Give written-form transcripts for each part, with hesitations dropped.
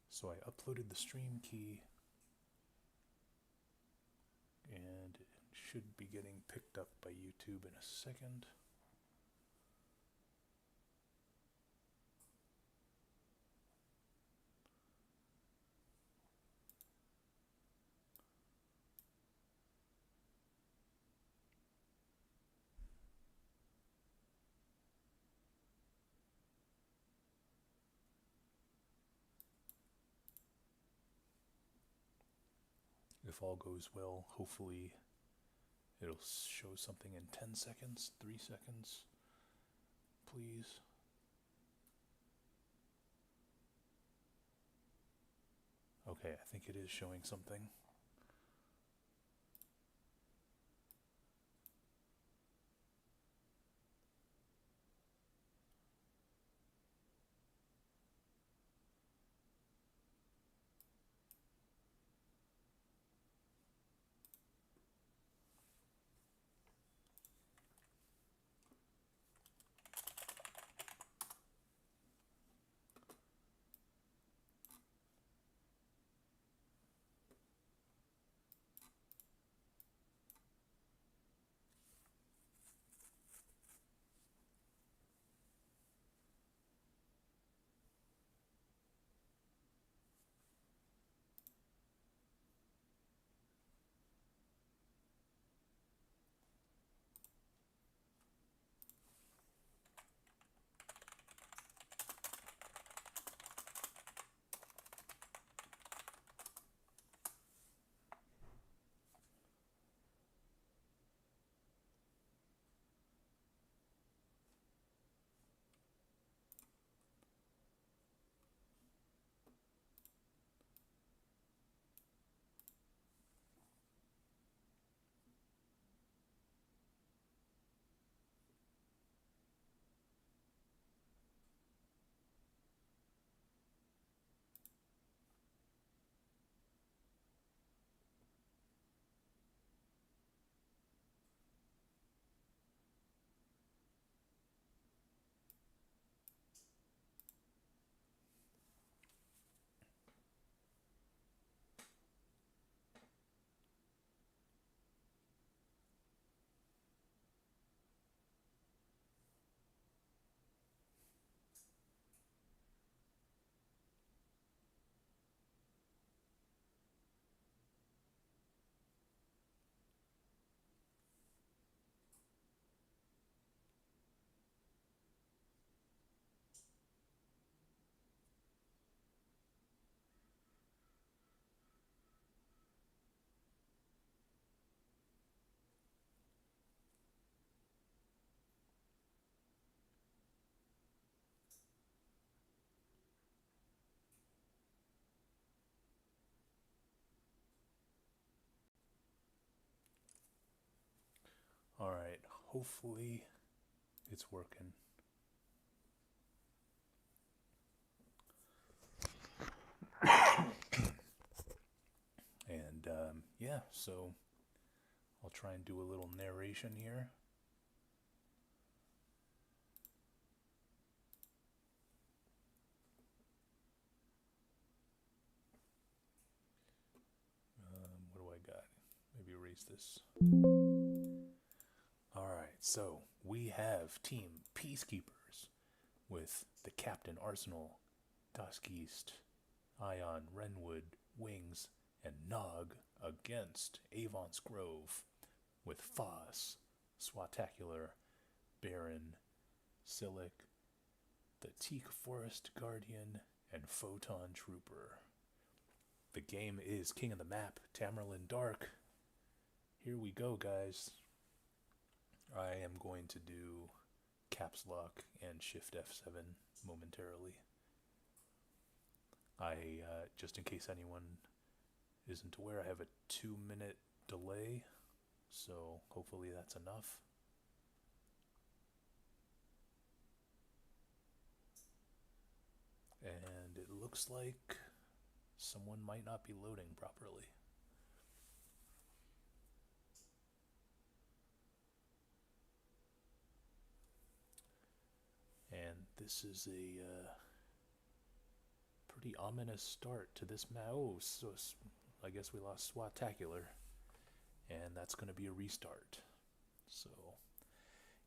So I uploaded the stream key, and it should be getting picked up by YouTube in a second. If all goes well, hopefully it'll show something in 10 seconds, 3 seconds, please. Okay, I think it is showing something. Alright, hopefully it's working. And yeah, so I'll try and do a little narration here. What do I got? Maybe erase this. Alright, so we have Team Peacekeepers with the Captain Arsenal, Dusk-East, Ion, Renwood, Wings, and Nog against Avon's Grove with Foss, Swatacular, Baron, Silic, the Teak Forest Guardian, and Photon Trooper. The game is King of the Map, Taemerlin Dark. Here we go, guys. I am going to do caps lock and shift F7 momentarily. Just in case anyone isn't aware, I have a 2-minute delay, so hopefully that's enough. And it looks like someone might not be loading properly. And this is a pretty ominous start to this match. Oh, so I guess we lost Swatacular, and that's going to be a restart. So,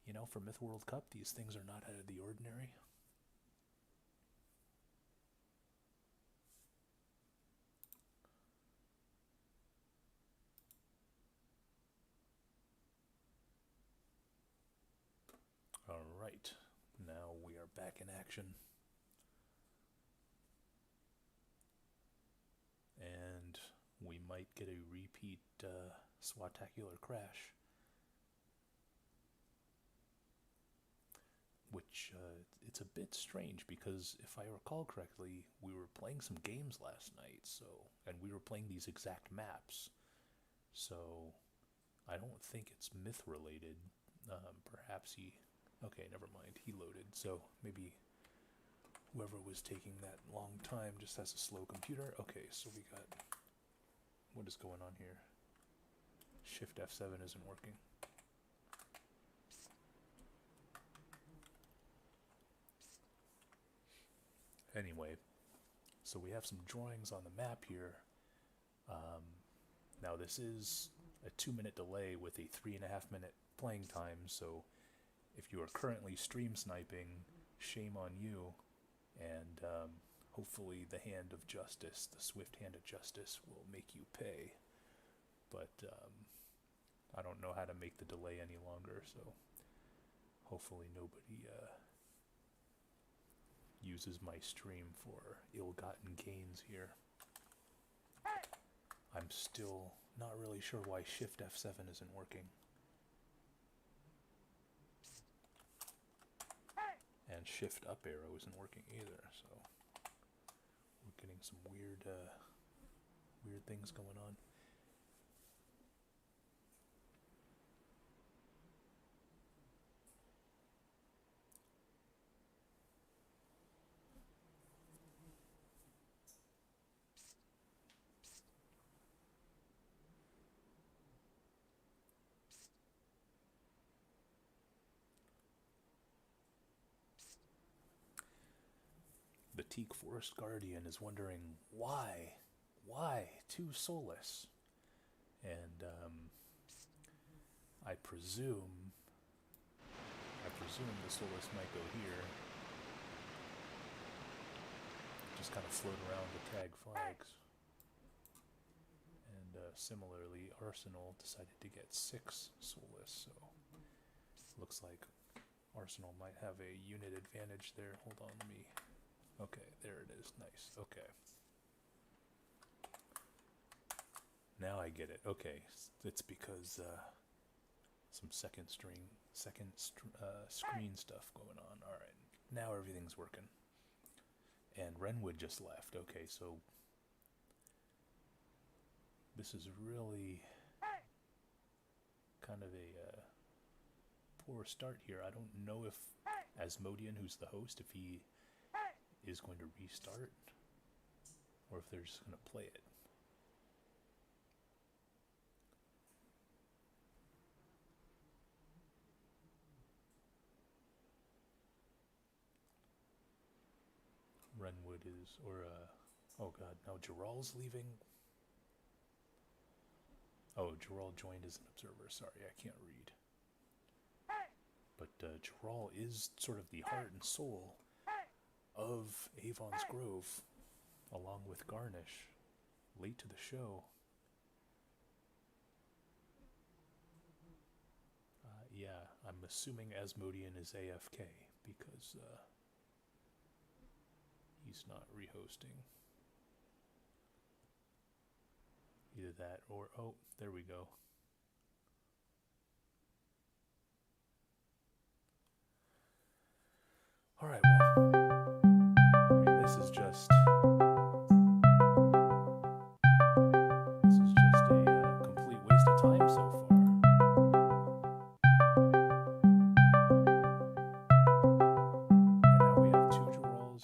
you know, for Myth World Cup, these things are not out of the ordinary. Alright, now we are back in action. And we might get a repeat Swatacular crash. Which, it's a bit strange because if I recall correctly, we were playing some games last night, and we were playing these exact maps. So, I don't think it's myth related. Perhaps okay, never mind, he loaded, so maybe whoever was taking that long time just has a slow computer. Okay, so we got, what is going on here? Shift F7 isn't working. Anyway, so we have some drawings on the map here. Now this is a 2-minute delay with a 3.5-minute playing time, so if you are currently stream sniping, shame on you, and hopefully the hand of justice, the swift hand of justice, will make you pay. But I don't know how to make the delay any longer, so hopefully nobody uses my stream for ill-gotten gains here. I'm still not really sure why Shift F7 isn't working. And Shift Up arrow isn't working either, so we're getting some weird things going on. The Teak Forest Guardian is wondering why II Soulless, and I presume the Soulless might go here, just kind of float around to tag flags. And similarly, Arsenal decided to get 6 Soulless, so looks like Arsenal might have a unit advantage there. Hold on, let me. Okay, there it is. Nice. Okay. Now I get it. Okay, it's because some second screen stuff going on. All right, now everything's working. And Renwood just left. Okay, so this is really kind of a poor start here. I don't know if Asmodean, who's the host, if he is going to restart or if they're just going to play it. Renwood is, oh god, now Gerald's leaving. Oh, Gerald joined as an observer. Sorry, I can't read. But Gerald is sort of the heart and soul of Avon's Grove, along with Garnish, late to the show. Yeah, I'm assuming Asmodean is AFK because he's not rehosting. Either that or, oh, there we go. All right, well, this is just a complete waste of time so far. And now we have 2 Gerals.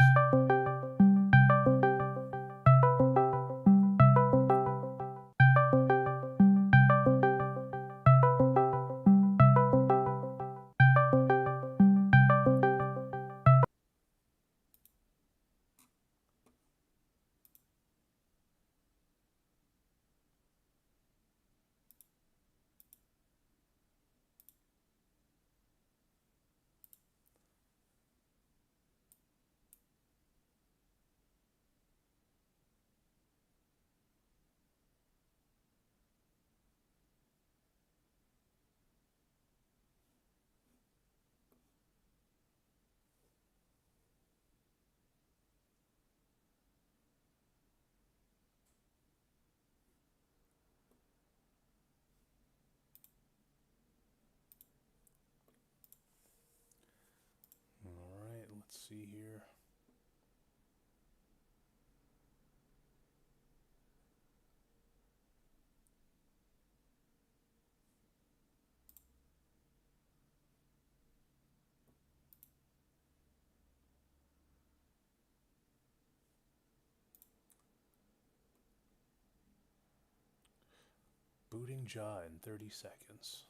Booting Jaw in 30 seconds.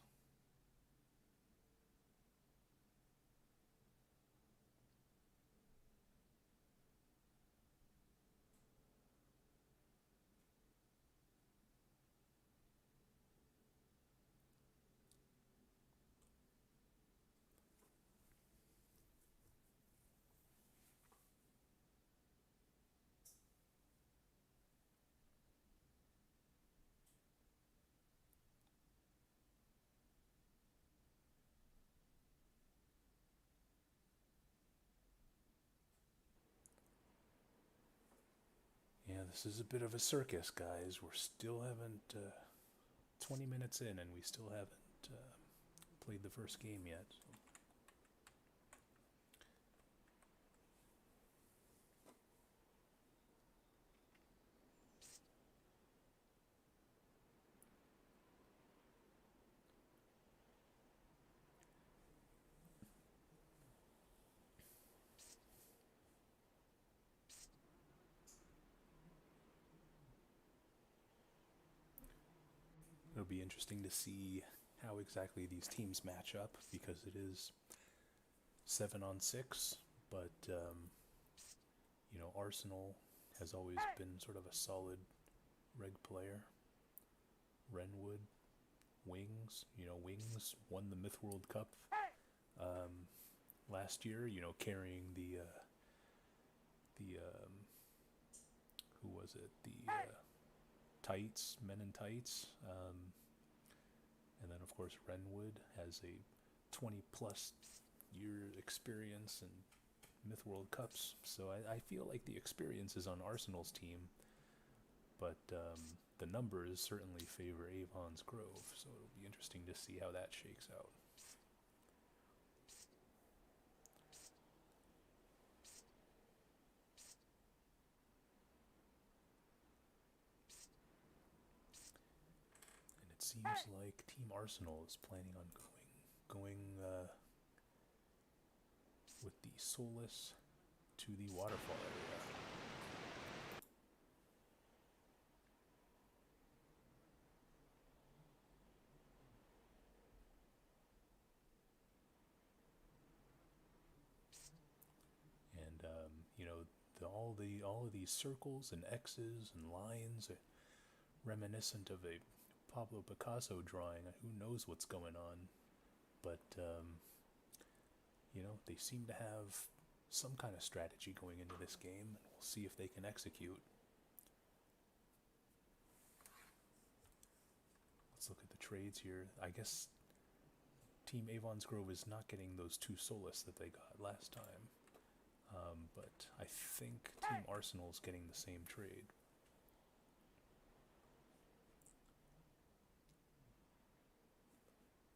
Yeah, this is a bit of a circus, guys. We're still haven't 20 minutes in, and we still haven't played the first game yet. It'll be interesting to see how exactly these teams match up, because it is 7-on-6, but Arsenal has always been sort of a solid reg player. Renwood, Wings, Wings won the Myth World Cup last year, carrying the who was it? The Tights, Men in Tights. And then, of course, Renwood has a 20-plus year experience in Myth World Cups. So I feel like the experience is on Arsenal's team, but the numbers certainly favor Avon's Grove. So it'll be interesting to see how that shakes out. Seems like Team Arsenal is planning on going with the Solus to the waterfall area. And all of these circles and X's and lines are reminiscent of a Pablo Picasso drawing. Who knows what's going on, but they seem to have some kind of strategy going into this game, and we'll see if they can execute. Let's look at the trades here. I guess Team Avon's Grove is not getting those 2 Solus that they got last time, but I think Team Arsenal is getting the same trade.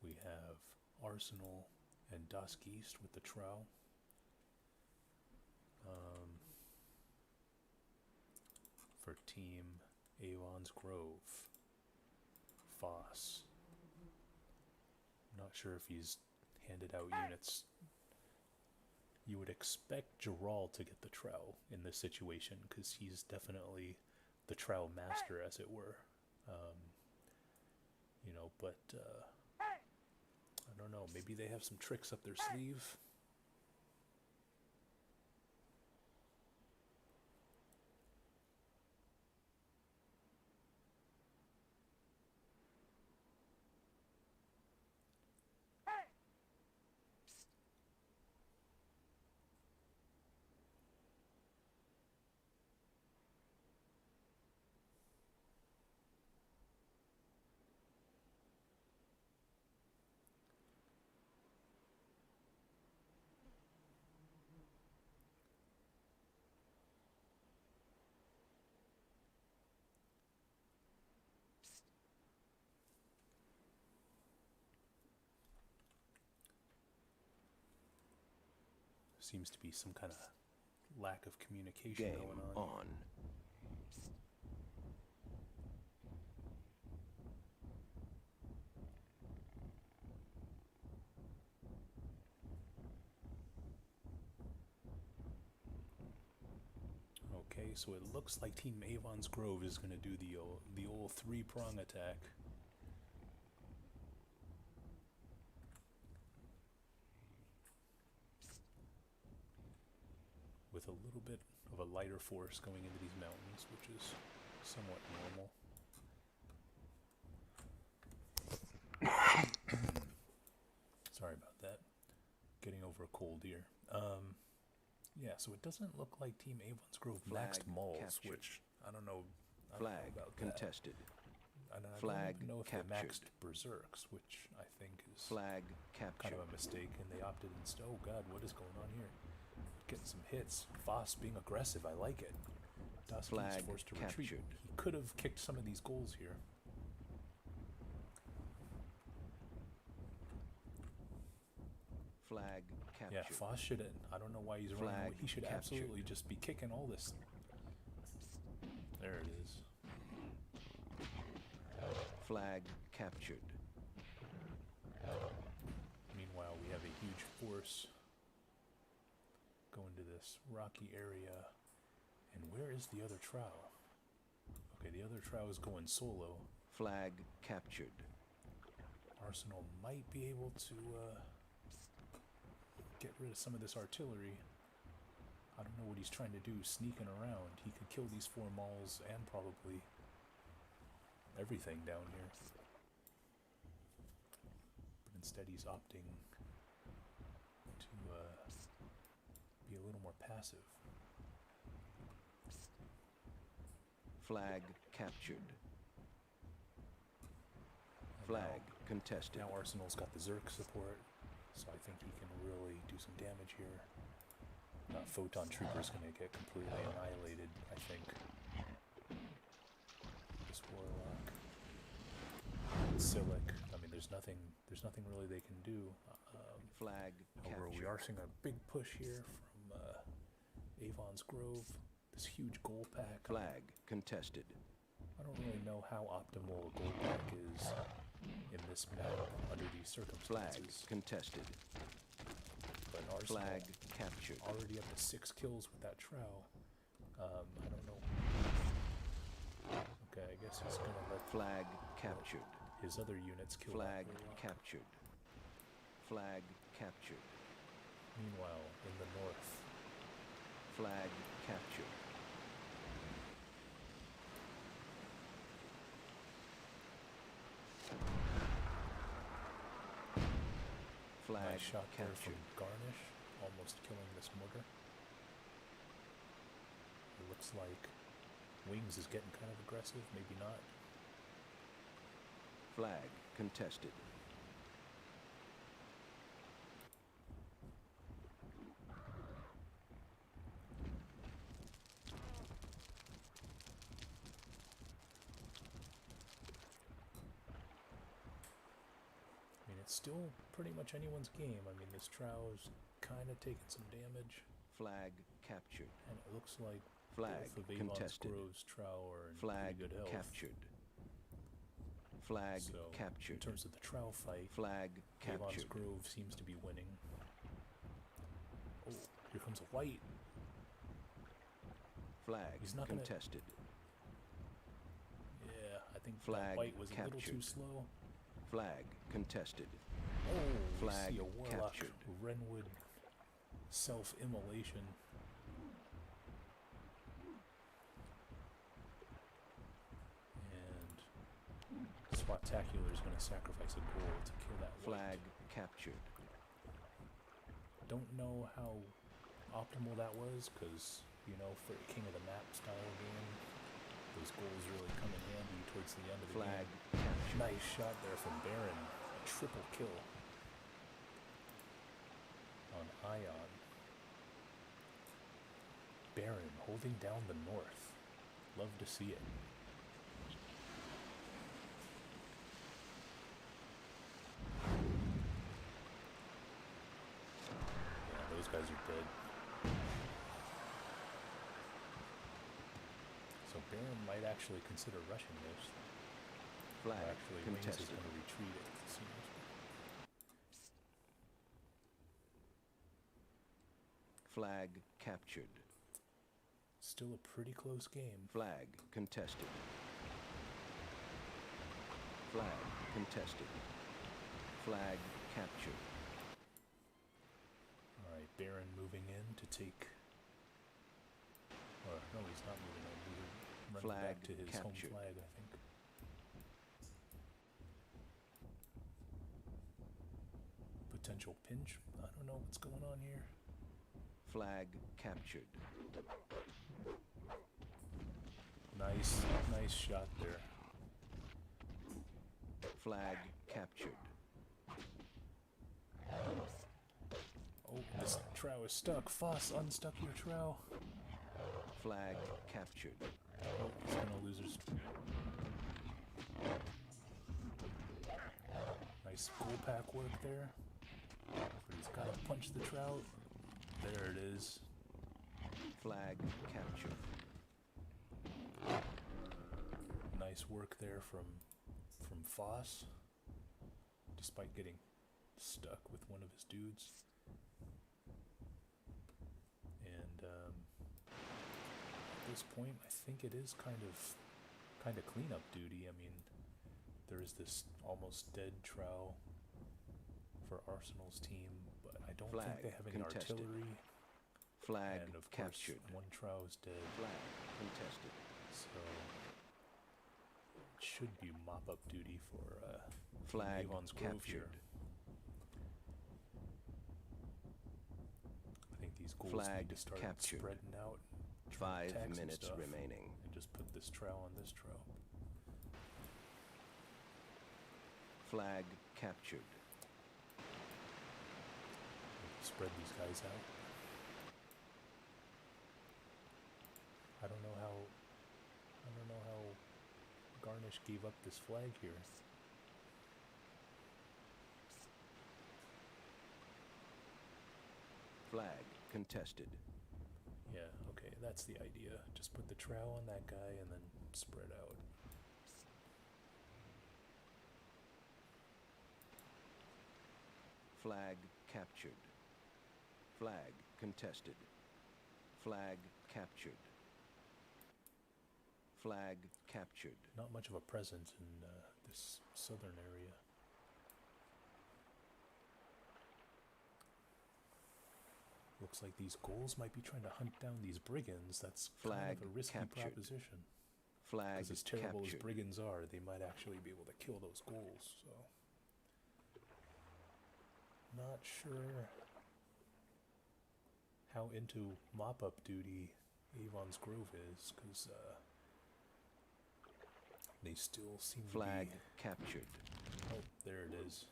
We have Arsenal and Dusk East with the Trow. For Team Avon's Grove, Foss. I'm not sure if he's handed out units. You would expect Gerald to get the Trow in this situation, because he's definitely the Trow master, as it were. But I don't know, maybe they have some tricks up their sleeve. Seems to be some kind of lack of communication going on. Okay, so it looks like Team Avon's Grove is going to do the old 3-prong attack. with a little bit of a lighter force going into these mountains, which is somewhat normal. Sorry about that. Getting over a cold here. Yeah, so it doesn't look like Team Avon's Grove maxed Mauls, captured. which I don't know. Flag about contested. that. And I Flag don't even know if captured. they maxed Berserks, which I think is Flag kind captured. of a mistake, and they opted instead. Oh god, what is going on here? Getting some hits. Voss being aggressive, I like it. Dusky's Flag forced to retreat. captured. He could have kicked some of these goals here. Flag captured. Yeah, Voss should. I don't know why he's running away. Flag He should captured. absolutely just be kicking all this. There it is. Flag captured. Meanwhile, we have a huge force going to this rocky area. And where is the other trow? Okay, the other trow is going solo. Flag captured. Arsenal might be able to get rid of some of this artillery. I don't know what he's trying to do, sneaking around. He could kill these 4 Mauls and probably everything down here. But instead he's opting to be a little more passive. Flag captured. Flag contested. Now Arsenal's got the Zerk support, so I think he can really do some damage here. Photon Trooper's going to get completely annihilated, I think. This Warlock. Silic. I mean, there's nothing really they can do. Flag However, we captured. are seeing a big push here from Avon's Grove. This huge goal pack. Flag contested. I don't really know how optimal a goal pack is in this map under these Flag circumstances. contested. But Arsenal Flag captured. already up to 6 kills with that trow. I don't know. Okay, I guess he's gonna let Flag captured. his other units kill Flag that Warlock. captured. Flag captured. Meanwhile, in the north, Flag captured. Flag nice shot there from captured. Garnish, almost killing this mortar. It looks like Wings is getting kind of aggressive, maybe not. Flag contested. I mean, it's still pretty much anyone's game. I mean, this trow's kind of taking some damage, Flag captured. and it looks like Flag both of Avon's contested. Grove's trow are in Flag pretty good health. captured. Flag So, captured. in terms of the trow fight, Flag Avon's captured. Grove seems to be winning. Oh, here comes a white. Flag He's not gonna- contested. Yeah, I think Flag that white was a little too captured. slow. Flag contested. Oh, Flag we see a Warlock captured. Renwood self-immolation. And Swatacular is going to sacrifice a goal to kill that Flag white. captured. Don't know how optimal that was, because, you know, for a King of the Map style game, those goals really come in handy towards the end of the Flag game. captured. Nice shot there from Baron. A triple kill on Ion. Baron holding down the north. Love to see it. Yeah, those guys are dead. So Baron might actually consider rushing this. Flag Or actually, Wings is contested. going to retreat it, it seems. Flag captured. Still a pretty close game. Flag contested. Flag contested. Flag captured. Alright, Baron moving in to take running back Flag to his captured. home flag, I think. Potential pinch. I don't know what's going on here. Flag captured. Nice shot there. Flag captured. Oh, this trow is stuck. Foss, unstuck your trow. Flag captured. Oh, he's gonna lose his... Nice full pack work there. But he's gotta punch the trout. There it is. Flag captured. Nice work there from Foss, despite getting stuck with one of his dudes. And at this point, I think it is kind of cleanup duty. I mean, there is this almost dead trow for Arsenal's team, but I don't Flag think they have any contested. artillery. Flag And of captured. course, one trow is dead. Flag contested. So it should be mop-up duty for Flag Avon's Grove captured. here. I think these goals Flag need to start captured. spreading out. trying to 5 tag some minutes stuff, remaining. and just put this trow on this trow. Flag captured. Spread these guys out. I don't know how Garnish gave up this flag here. Flag contested. Yeah, okay, that's the idea. Just put the trow on that guy and then spread out. Flag captured. Flag contested. Flag captured. Flag captured. Not much of a presence in this southern area. Looks like these ghouls might be trying to hunt down these brigands. That's kind Flag of a risky captured. proposition. Flag Because as terrible captured. as brigands are, they might actually be able to kill those ghouls, so... Not sure how into mop-up duty Avon's Grove is, because they still seem Flag to be... captured. Oh, there it is.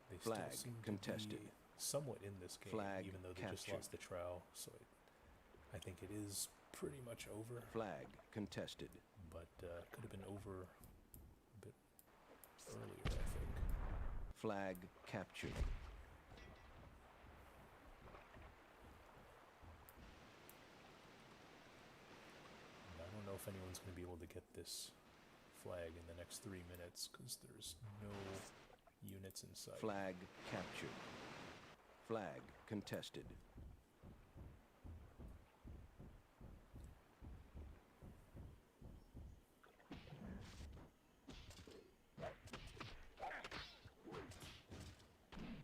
They Flag still seem contested. to be somewhat in this game, Flag even though they just captured. lost the trowel, so I think it is pretty much over, Flag contested. but could have been over a bit earlier, I think. Flag captured. And I don't know if anyone's going to be able to get this flag in the next 3 minutes, because there's no units in sight. Flag captured. Flag contested.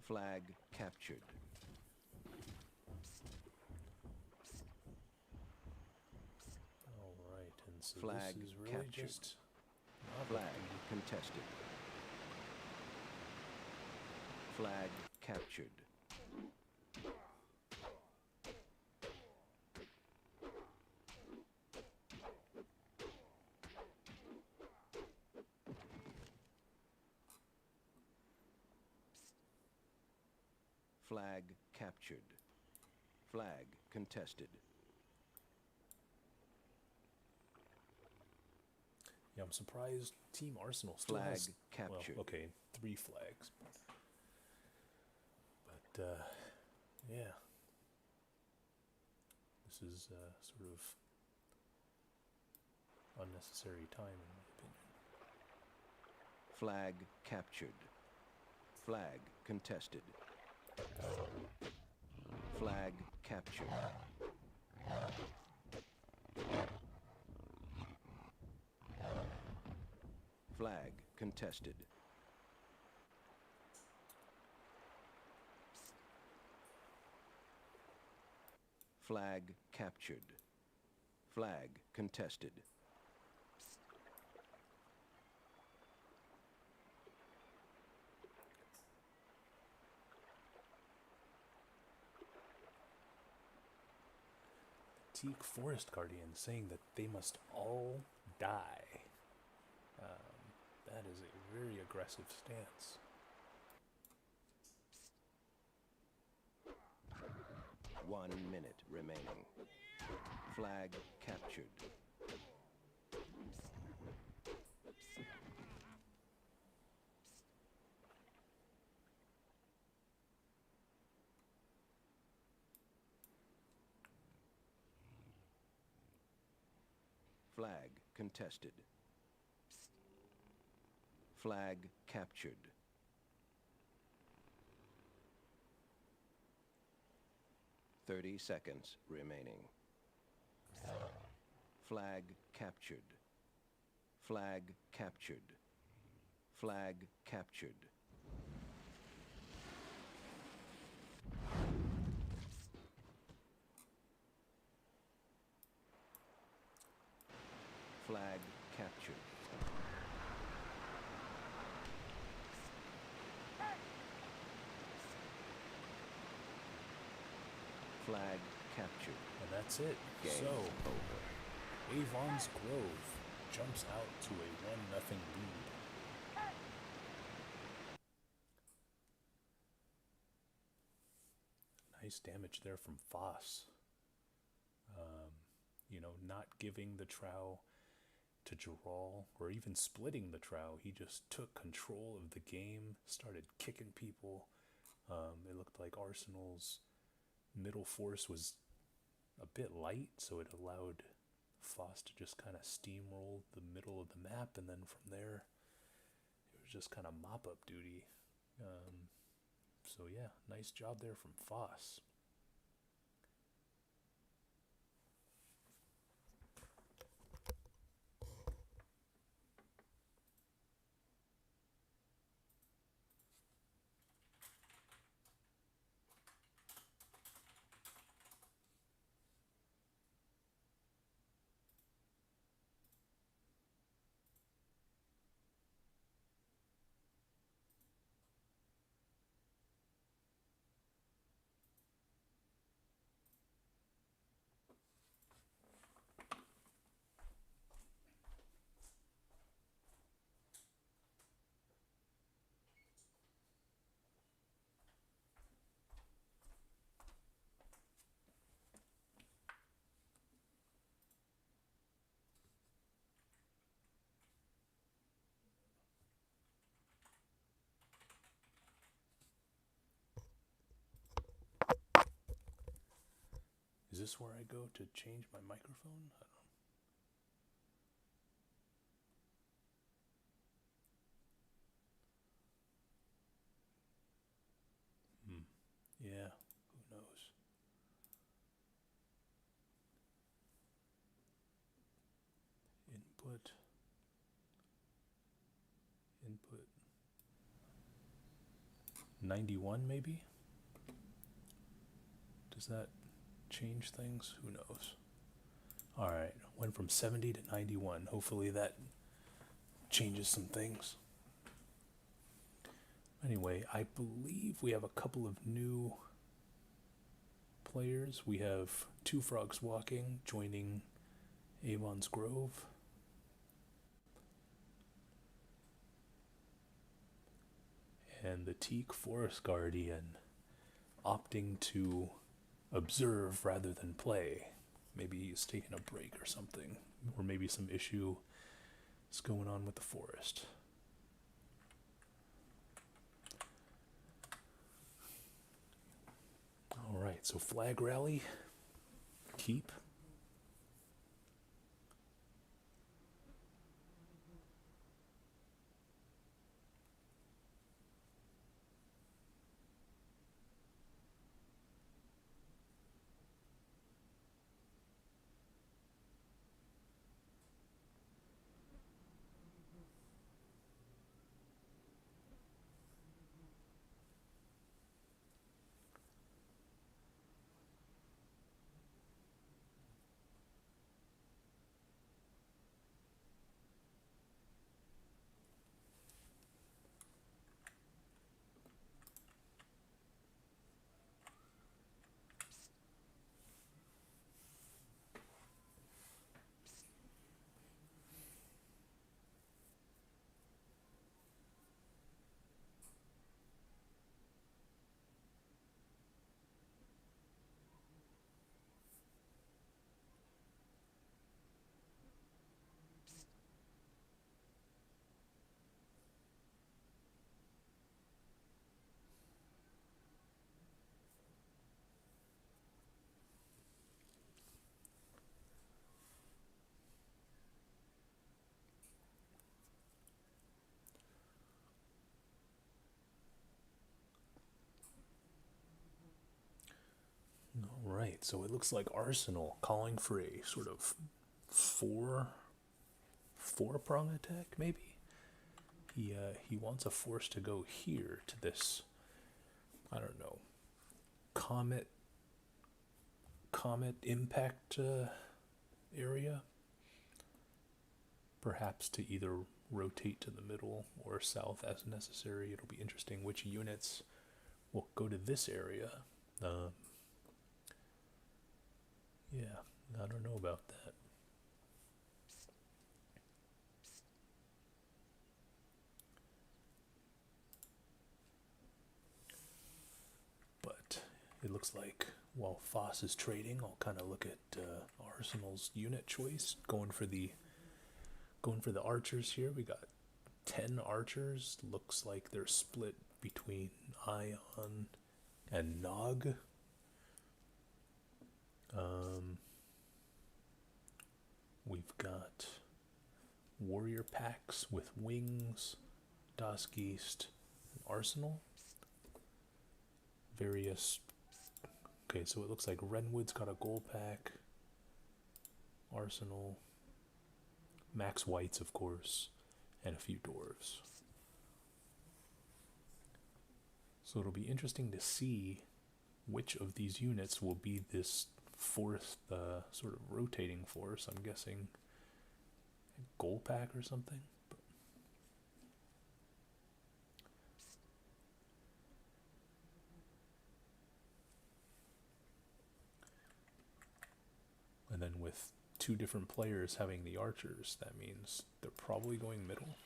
Flag captured. Alright, and so Flag this is really captured. just... mop-up Flag duty. contested. Flag captured. Flag captured. Flag contested. Yeah, I'm surprised Team Arsenal still Flag has... captured. Well, okay, 3 flags. But, yeah. This is sort of unnecessary time, in my opinion. Flag captured. Flag contested. Flag captured. Flag contested. Flag captured. Flag contested. Teak Forest Guardian saying that they must all die. That is a very aggressive stance. One minute remaining. Flag captured. Flag contested. Flag captured. Thirty seconds remaining. Flag captured. Flag captured. Flag captured. Flag captured. Flag captured. And that's it. Game So, over. Avon's Grove jumps out to a 1-0 lead. Nice damage there from Foss. Not giving the trowel to Jarrell or even splitting the trowel. He just took control of the game, started kicking people. It looked like Arsenal's middle force was a bit light, so it allowed Foss to just kind of steamroll the middle of the map, and then from there it was just kind of mop-up duty. So yeah, nice job there from Foss. Is this where I go to change my microphone? I don't know. Yeah, who knows? Input. 91 maybe? Does that change things? Who knows? Alright, went from 70 to 91. Hopefully that changes some things. Anyway, I believe we have a couple of new players. We have Two Frogs Walking joining Avon's Grove. And the Teak Forest Guardian opting to observe rather than play. Maybe he's taking a break or something. Or maybe some issue is going on with the forest. Alright, so flag rally. Keep. Alright, so it looks like Arsenal calling for a sort of four-prong attack, maybe? He wants a force to go here to this, I don't know, comet impact area. Perhaps to either rotate to the middle or south as necessary. It'll be interesting which units will go to this area. Yeah, I don't know about that. But it looks like while Foss is trading, I'll kind of look at Arsenal's unit choice, going for the archers here. We got 10 archers. Looks like they're split between Ion and Nog. We've got warrior packs with wings, Doskgeist, and Arsenal. Various. Okay, so it looks like Renwood's got a gold pack. Arsenal. Max Whites, of course, and a few dwarves. So it'll be interesting to see which of these units will be this fourth sort of rotating force. I'm guessing a gold pack or something. And then with two different players having the archers, that means they're probably going middle.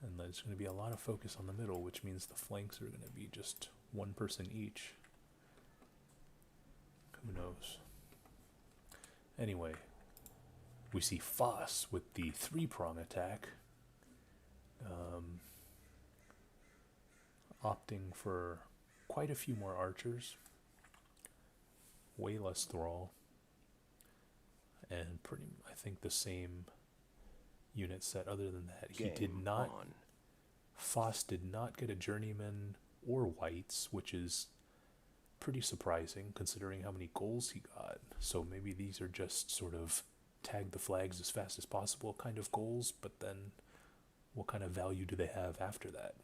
And there's going to be a lot of focus on the middle, which means the flanks are going to be just one person each. Who knows? Anyway, we see Foss with the three-prong attack, opting for quite a few more archers, way less thrall, and I think the same unit set. Other than that, he did not. Foss did not get a journeyman or whites, which is pretty surprising considering how many goals he got. So maybe these are just sort of tag the flags as fast as possible kind of goals, but then what kind of value do they have after that?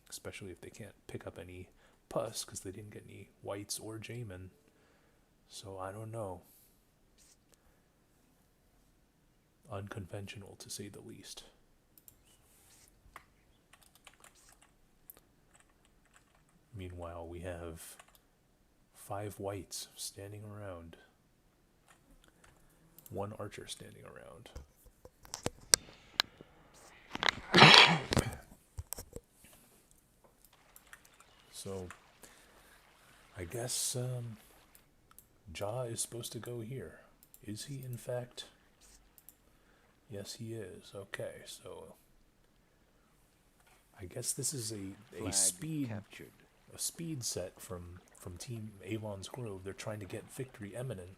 Especially if they can't pick up any pus because they didn't get any whites or Jamin. So I don't know. Unconventional, to say the least. Meanwhile, we have 5 whites standing around. 1 archer standing around. So, I guess Ja is supposed to go here. Is he, in fact? Yes, he is. Okay, so I guess this is a speed captured. A speed set from Team Avon's Grove. They're trying to get victory imminent.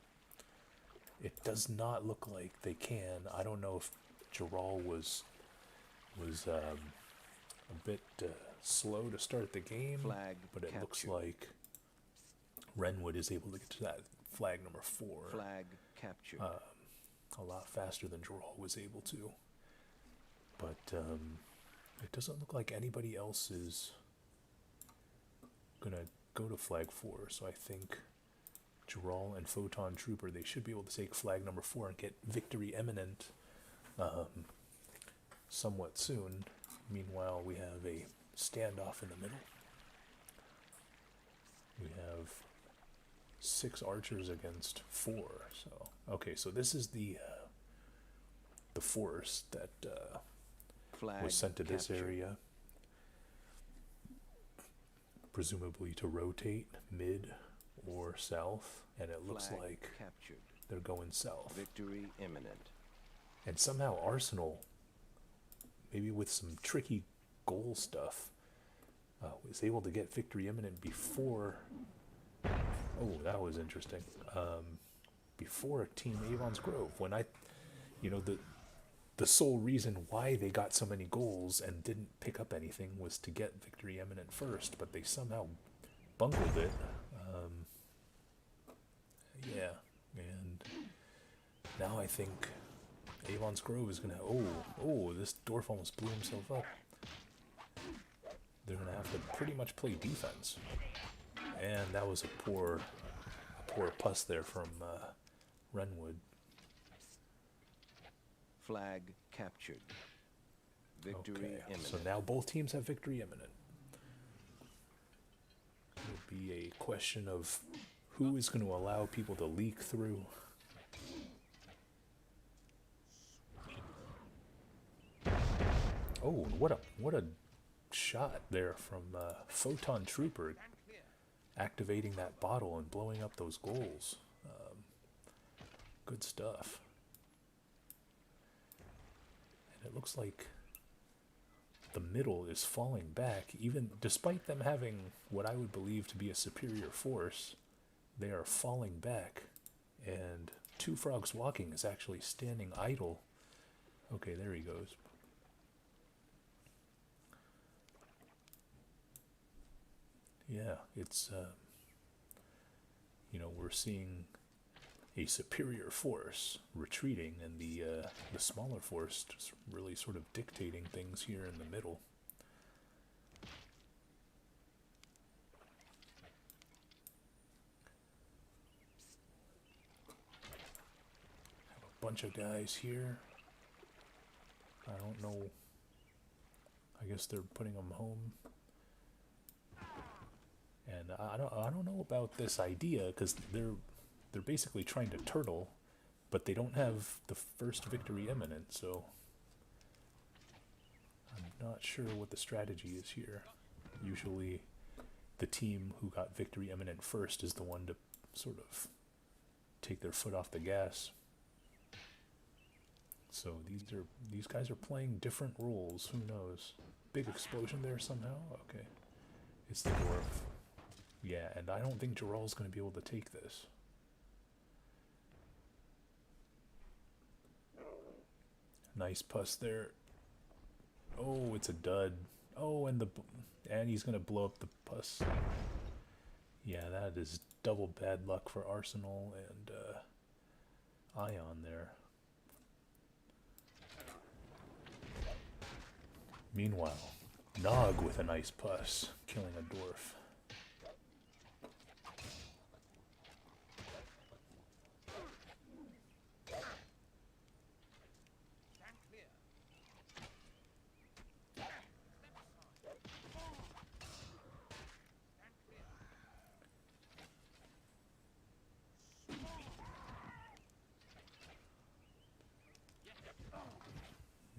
It does not look like they can. I don't know if Gerald was a bit slow to start the game, but it looks like Renwood is able to get to that flag number 4. Flag captured. A lot faster than Gerald was able to. But it doesn't look like anybody else is gonna go to flag 4, so I think Gerald and Photon Trooper, they should be able to take flag number 4 and get victory imminent somewhat soon. Meanwhile, we have a standoff in the middle. We have 6 archers against 4. So okay, so this is the force that was sent to this area, presumably to rotate mid or south, and it looks like they're going south. Victory imminent. And somehow Arsenal, maybe with some tricky goal stuff, was able to get victory imminent before. Oh, that was interesting. Before Team Avon's Grove, when the sole reason why they got so many goals and didn't pick up anything was to get victory imminent first, but they somehow bungled it. Yeah, and now I think Avon's Grove is gonna. Oh, this dwarf almost blew himself up. They're gonna have to pretty much play defense, and that was a poor puss there from Renwood. Flag captured. Victory Okay, imminent. so now both teams have victory imminent. It'll be a question of who is going to allow people to leak through. Oh, what a shot there from Photon Trooper, activating that bottle and blowing up those goals. Good stuff. And it looks like the middle is falling back, even despite them having what I would believe to be a superior force. They are falling back, and Two Frogs Walking is actually standing idle. Okay, there he goes. Yeah, it's we're seeing a superior force retreating, and the smaller force just really sort of dictating things here in the middle. Have a bunch of guys here. I don't know. I guess they're putting them home. And I don't know about this idea, because they're basically trying to turtle, but they don't have the first victory imminent, so I'm not sure what the strategy is here. Usually the team who got victory imminent first is the one to sort of take their foot off the gas. So these guys are playing different roles. Who knows? Big explosion there somehow? Okay. It's the dwarf. Yeah, and I don't think Geral's going to be able to take this. Nice puss there. Oh, it's a dud. Oh, and he's going to blow up the puss. Yeah, that is double bad luck for Arsenal and Ion there. Meanwhile, Nog with a nice puss, killing a dwarf.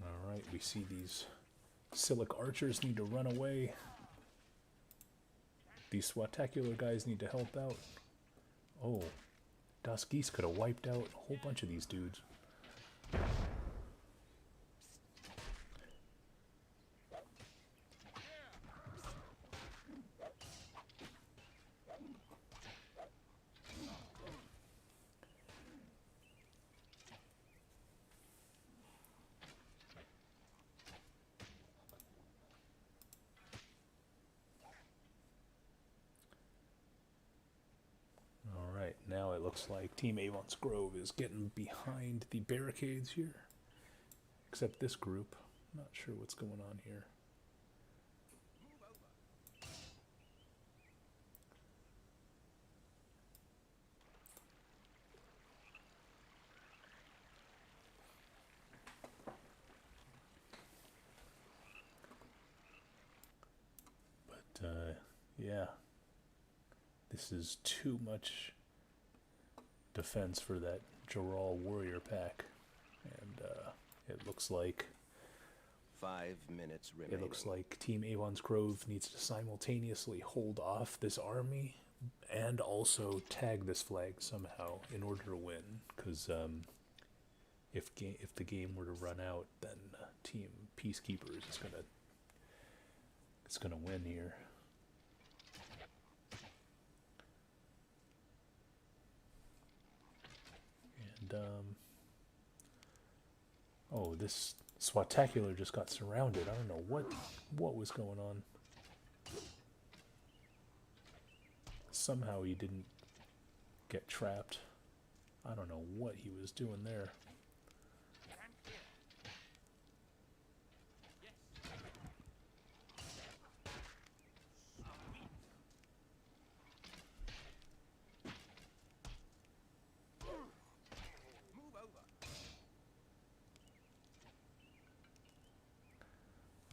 Alright, we see these Silic archers need to run away. These Swatacular guys need to help out. Oh, Duskies could have wiped out a whole bunch of these dudes. Now it looks like Team Avon's Grove is getting behind the barricades here. Except this group. Not sure what's going on here. But, yeah. This is too much defense for that Geral warrior pack, and it looks like 5 minutes remaining. It looks like Team Avon's Grove needs to simultaneously hold off this army and also tag this flag somehow in order to win, because if the game were to run out, then Team Peacekeepers is gonna win here. Oh, this Swatacular just got surrounded. I don't know what was going on. Somehow he didn't get trapped. I don't know what he was doing there.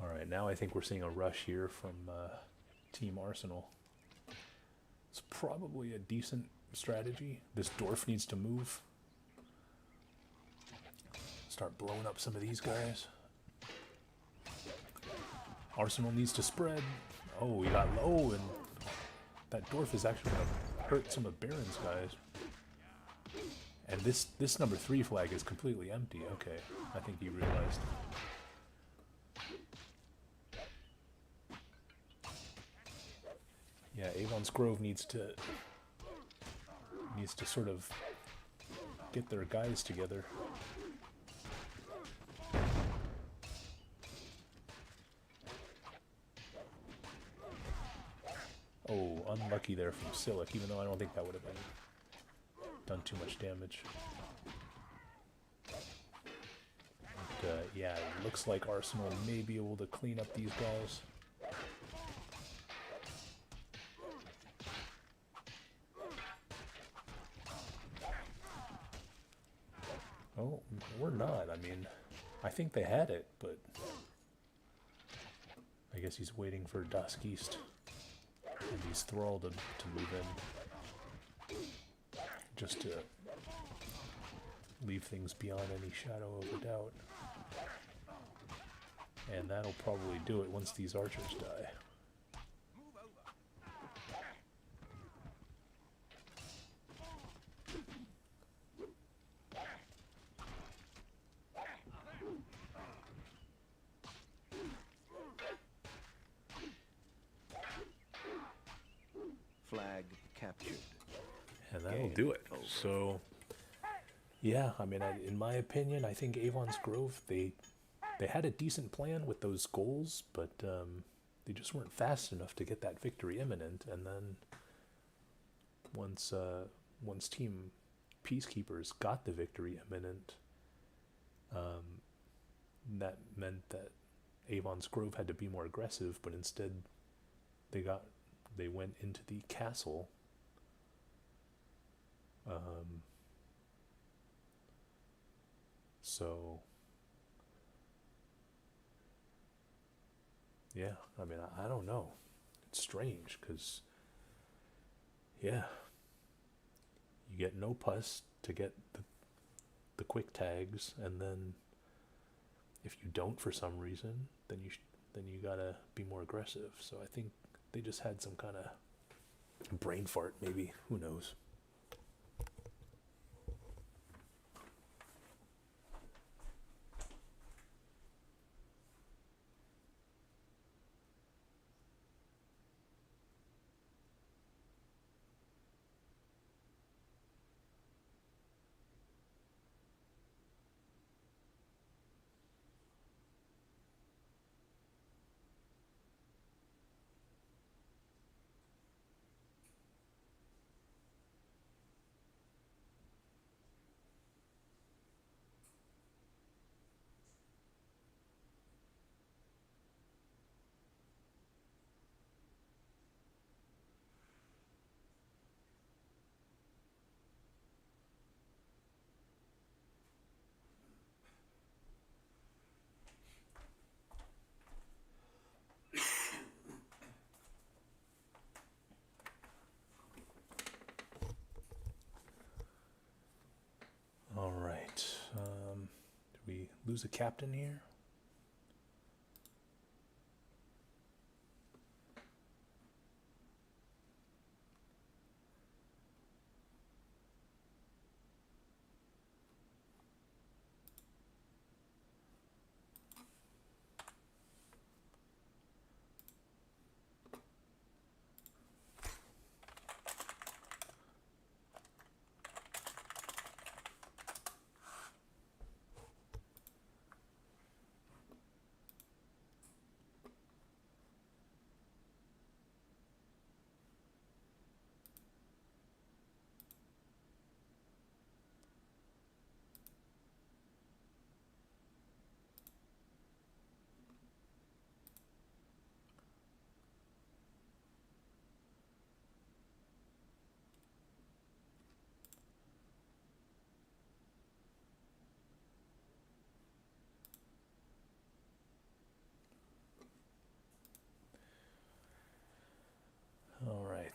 Alright, now I think we're seeing a rush here from Team Arsenal. It's probably a decent strategy. This dwarf needs to move. Start blowing up some of these guys. Arsenal needs to spread. Oh, we got low, and that dwarf is actually going to hurt some of Baron's guys. And this number 3 flag is completely empty. Okay, I think he realized. Yeah, Avon's Grove needs to sort of get their guys together. Oh, unlucky there from Silic, even though I don't think that would have done too much damage. But, yeah, it looks like Arsenal may be able to clean up these guys. Oh, we're not. I mean, I think they had it, but I guess he's waiting for Dusk East and he's Thrall to move in, just to leave things beyond any shadow of a doubt. And that'll probably do it once these archers die. Flag captured. And that'll do it. So, yeah, I mean, in my opinion, I think Avon's Grove, they had a decent plan with those goals, but they just weren't fast enough to get that victory imminent. And then once Team Peacekeepers got the victory imminent, that meant that Avon's Grove had to be more aggressive, but instead they went into the castle. So yeah, I mean, I don't know. It's strange because, yeah, you get no pus to get the quick tags, and then if you don't for some reason, then you gotta be more aggressive. So I think they just had some kind of brain fart, maybe. Who knows? All right. Did we lose a captain here?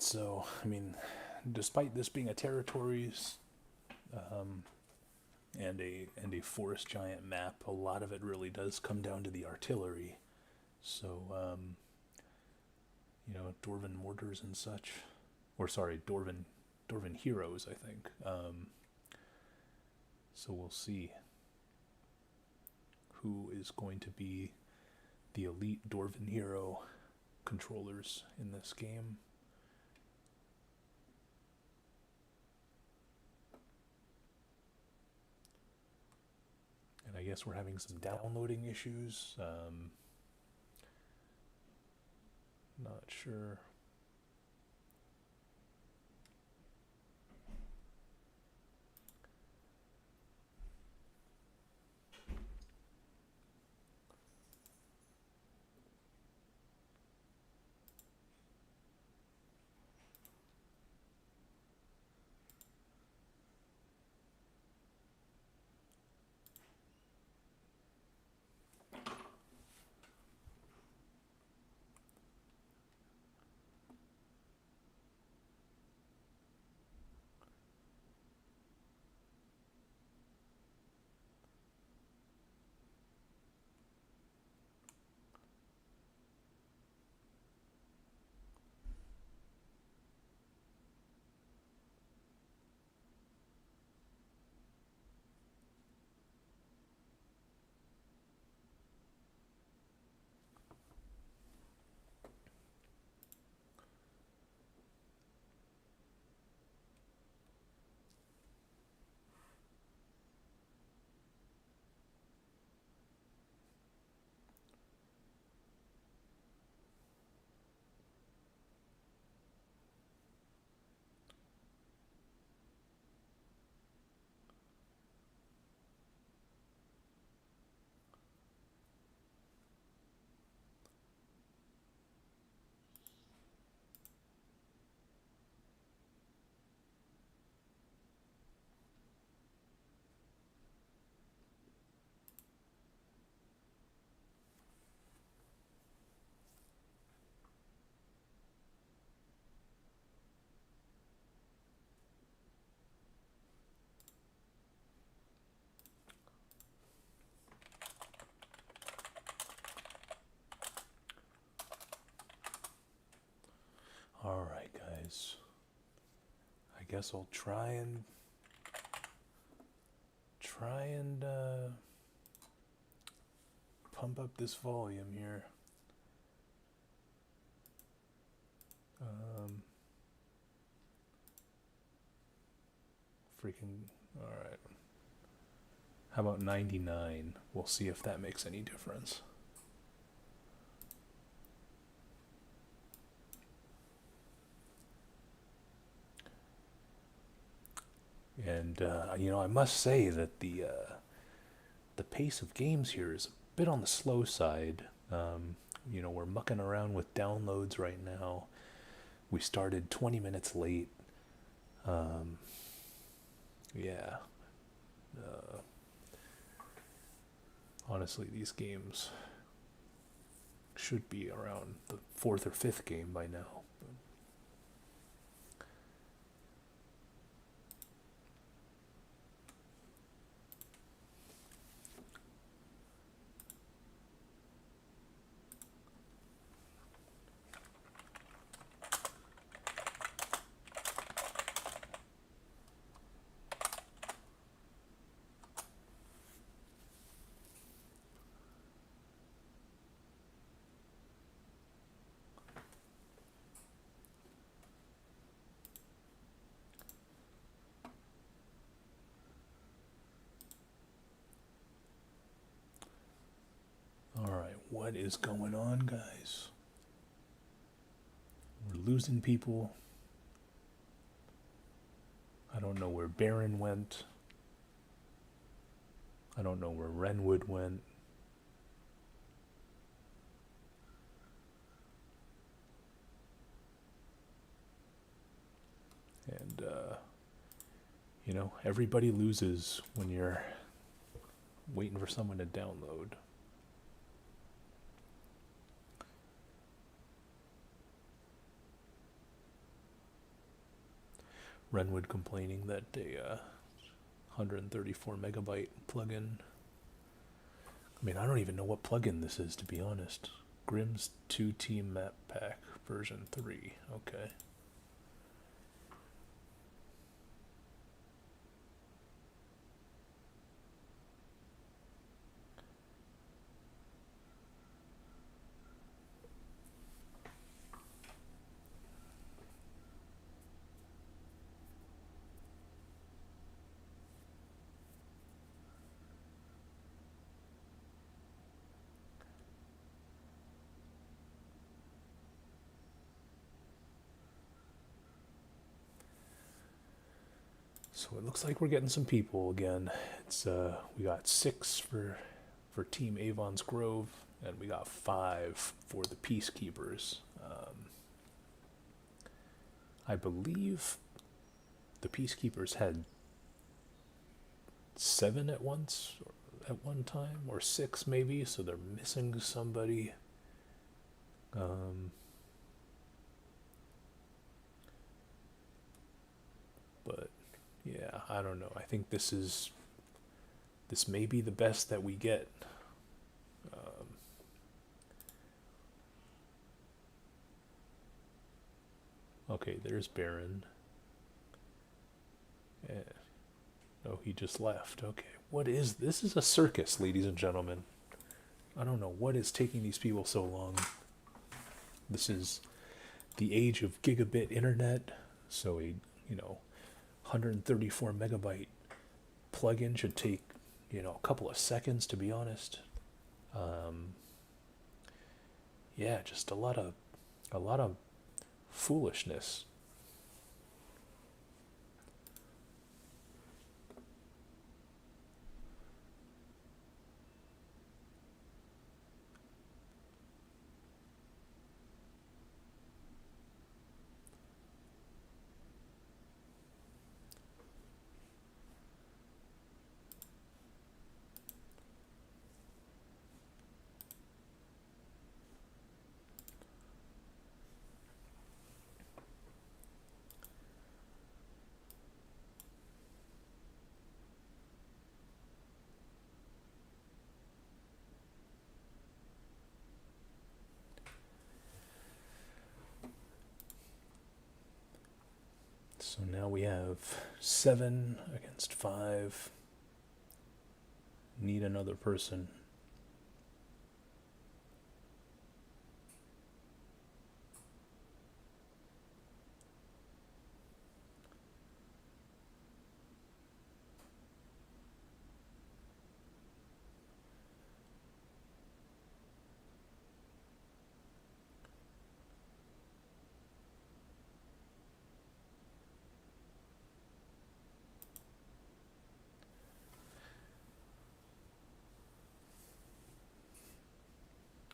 so I mean, despite this being a territories and a forest giant map, a lot of it really does come down to the artillery. So you know, dwarven mortars and such, or sorry, dwarven heroes, I think. So we'll see who is going to be the elite dwarven hero controllers in this game. And I guess we're having some downloading issues. Not sure. All right, guys. I guess I'll try and pump up this volume here. Freaking, all right. How about 99? We'll see if that makes any difference. And you know, I must say that the pace of games here is a bit on the slow side. You know, we're mucking around with downloads right now. We started 20 minutes late. Yeah. Honestly, these games should be around the 4th or 5th game by now. Alright, what is going on, guys? We're losing people. I don't know where Baron went. I don't know where Renwood went. And, you know, everybody loses when you're waiting for someone to download. Renwood complaining that a 134 megabyte plugin. I mean, I don't even know what plugin this is, to be honest. Grimm's 2 Team Map Pack version 3. Okay. So it looks like we're getting some people again. It's we got 6 for Team Avon's Grove, and we got 5 for the Peacekeepers. I believe the Peacekeepers had 7 at once, or at one time, or 6 maybe. So they're missing somebody. But yeah, I don't know. I think this may be the best that we get. Okay, there's Baron. Yeah. No, he just left. Okay, what is this? Is a circus, ladies and gentlemen. I don't know what is taking these people so long. This is the age of gigabit internet, so a 134 megabyte plugin should take a couple of seconds, to be honest. Yeah, just a lot of foolishness. So now we have 7 against 5. Need another person.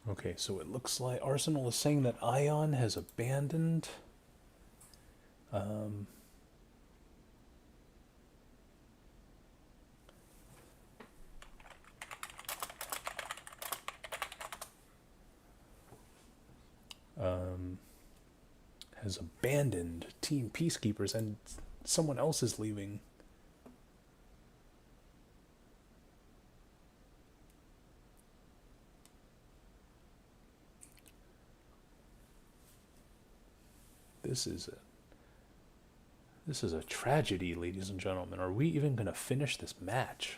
Okay, so it looks like Arsenal is saying that Ion has abandoned. Has abandoned Team Peacekeepers, and someone else is leaving. This is a tragedy, ladies and gentlemen. Are we even going to finish this match?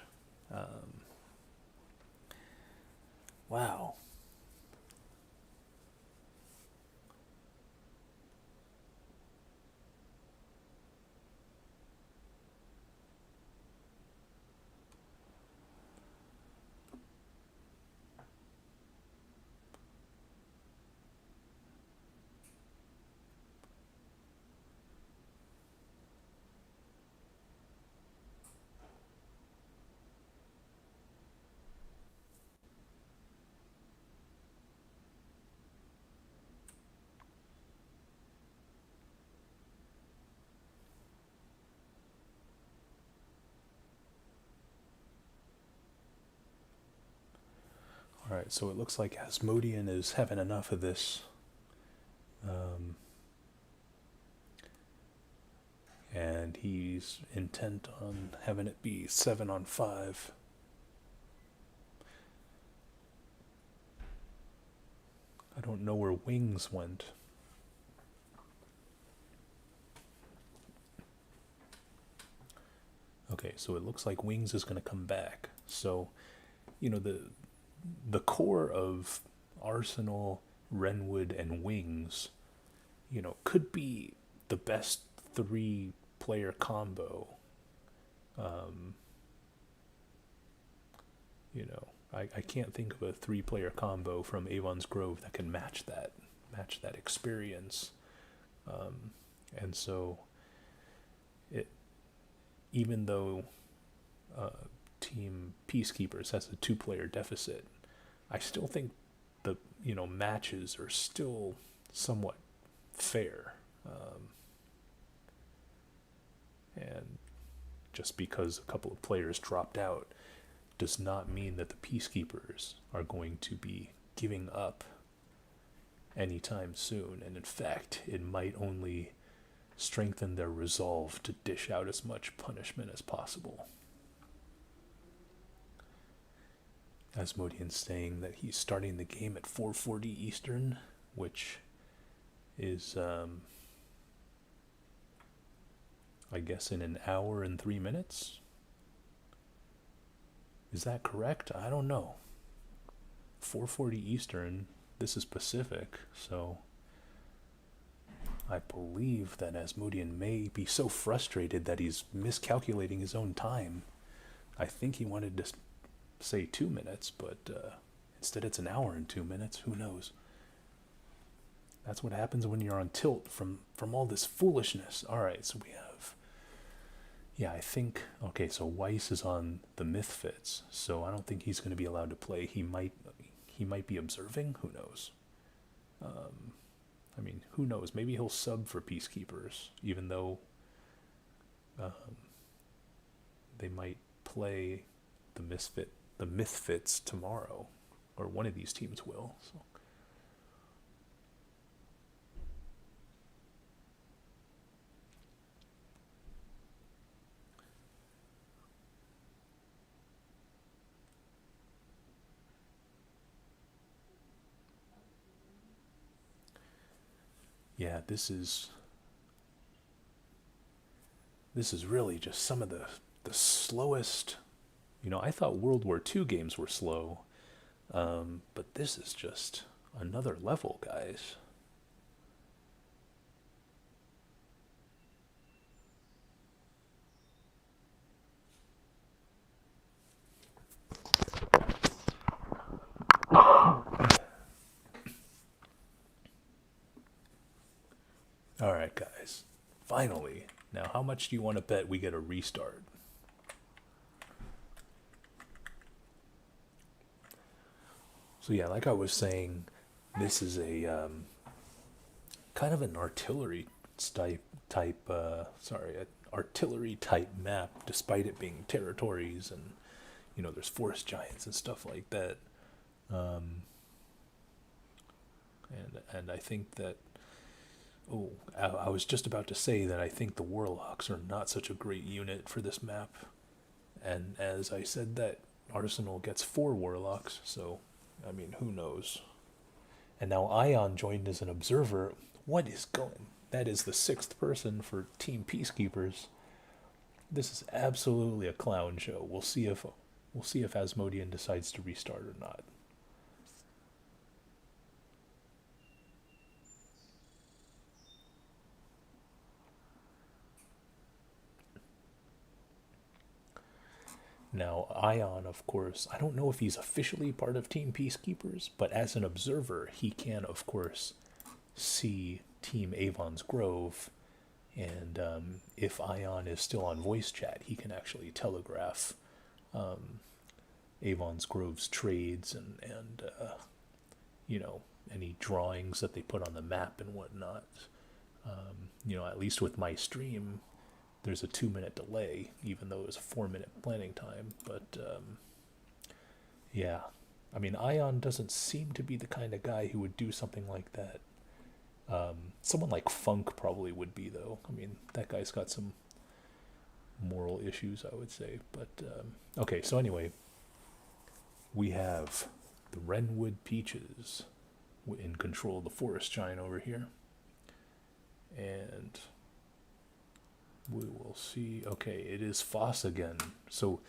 Wow. All right, so it looks like Asmodean is having enough of this. and he's intent on having it be 7-on-5. I don't know where Wings went. Okay, so it looks like Wings is going to come back. So, the core of Arsenal, Renwood, and Wings, could be the best 3-player combo. I can't think of a 3-player combo from Avon's Grove that can match that experience. And so, even though Team Peacekeepers has a 2-player deficit, I still think the matches are still somewhat fair. And just because a couple of players dropped out does not mean that the Peacekeepers are going to be giving up anytime soon. And in fact, it might only strengthen their resolve to dish out as much punishment as possible. Asmodean's saying that he's starting the game at 4:40 Eastern, which is, I guess, in an hour and 3 minutes? Is that correct? I don't know. 4:40 Eastern, this is Pacific, so I believe that Asmodean may be so frustrated that he's miscalculating his own time. I think he wanted to say 2 minutes, but instead it's an hour and 2 minutes. Who knows? That's what happens when you're on tilt from all this foolishness. All right, so we have, I think, okay, so Weiss is on the Mythfits, so I don't think he's going to be allowed to play. He might be observing. Who knows? Who knows? Maybe he'll sub for Peacekeepers, even though they might play the Mythfits tomorrow, or one of these teams will. So. Yeah, this is really just some of the slowest. I thought World War II games were slow, but this is just another level, guys. All right, guys. Finally. Now, how much do you want to bet we get a restart? So yeah, like I was saying, this is a kind of an artillery artillery type map, despite it being territories and there's forest giants and stuff like that. And I think that I was just about to say that I think the Warlocks are not such a great unit for this map. And as I said, that Arsenal gets 4 Warlocks, so, who knows? And now Ion joined as an observer. What is going? That is the 6th person for Team Peacekeepers. This is absolutely a clown show. We'll see if Asmodean decides to restart or not. Now, Ion, of course, I don't know if he's officially part of Team Peacekeepers, but as an observer, he can, of course, see Team Avon's Grove, and if Ion is still on voice chat, he can actually telegraph Avon's Grove's trades and any drawings that they put on the map and whatnot. At least with my stream, there's a 2-minute delay, even though it was a 4-minute planning time. But yeah, Ion doesn't seem to be the kind of guy who would do something like that. Someone like Funk probably would be, though. That guy's got some moral issues, I would say. But okay, so anyway, we have the Wrenwood Peaches in control of the forest giant over here, and we will see. Okay, it is Foss again. So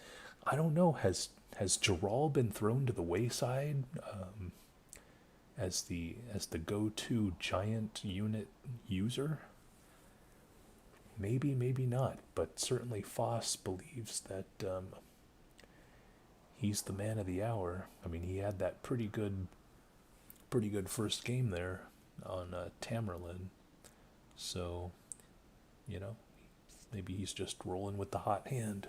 I don't know. Has Gerald been thrown to the wayside as the go-to giant unit user? Maybe, maybe not. But certainly Foss believes that he's the man of the hour. I mean, he had that pretty good first game there on Taemerlin. So, you know, maybe he's just rolling with the hot hand.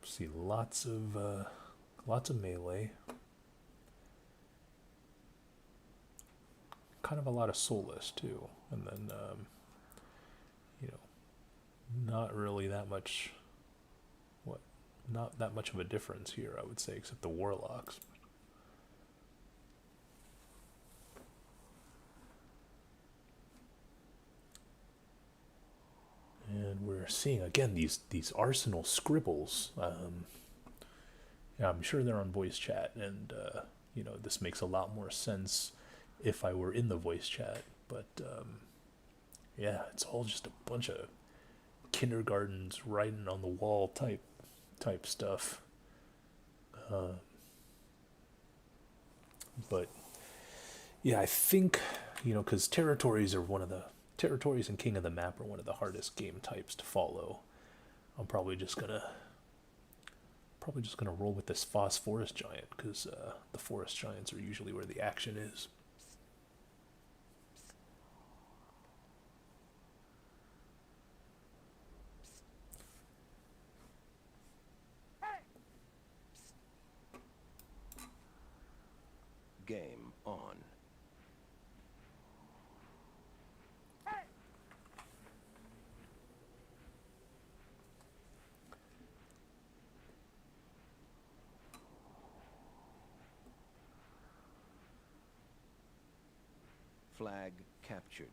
See, lots of melee. Kind of a lot of soulless too, and then you know, not really that much. Not that much of a difference here, I would say, except the warlocks. And we're seeing again these arsenal scribbles. Yeah, I'm sure they're on voice chat, and you know, this makes a lot more sense if I were in the voice chat. But yeah, it's all just a bunch of kindergartens writing on the wall type stuff. But yeah, I think, you know, because territories and King of the Map are one of the hardest game types to follow. I'm probably just gonna roll with this Foss Forest Giant, because the Forest Giants are usually where the action is. Game on. Flag captured.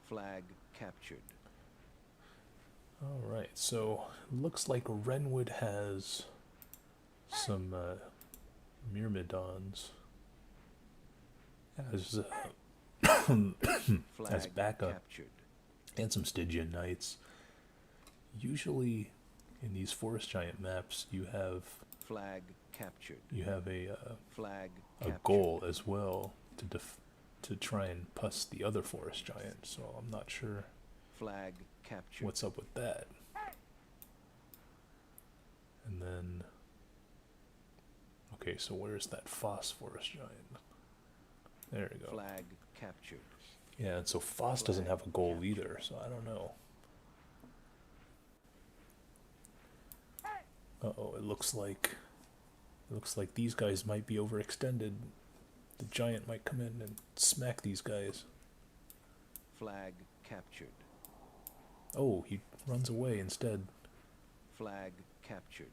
Flag captured. All right, so looks like Wrenwood has some Myrmidons as as backup, captured. And some Stygian Knights. Usually, in these Forest Giant maps, you have flag captured. You have a flag a captured. goal as well to try and puss the other Forest Giant. So I'm not sure flag captured. what's up with that. And then, okay, so where's that Foss Forest Giant? There you go. Flag captured. Yeah, and so Foss doesn't have a goal either, so I don't know. Uh-oh, it looks like these guys might be overextended. The giant might come in and smack these guys. Flag captured. Oh, he runs away instead. Flag captured.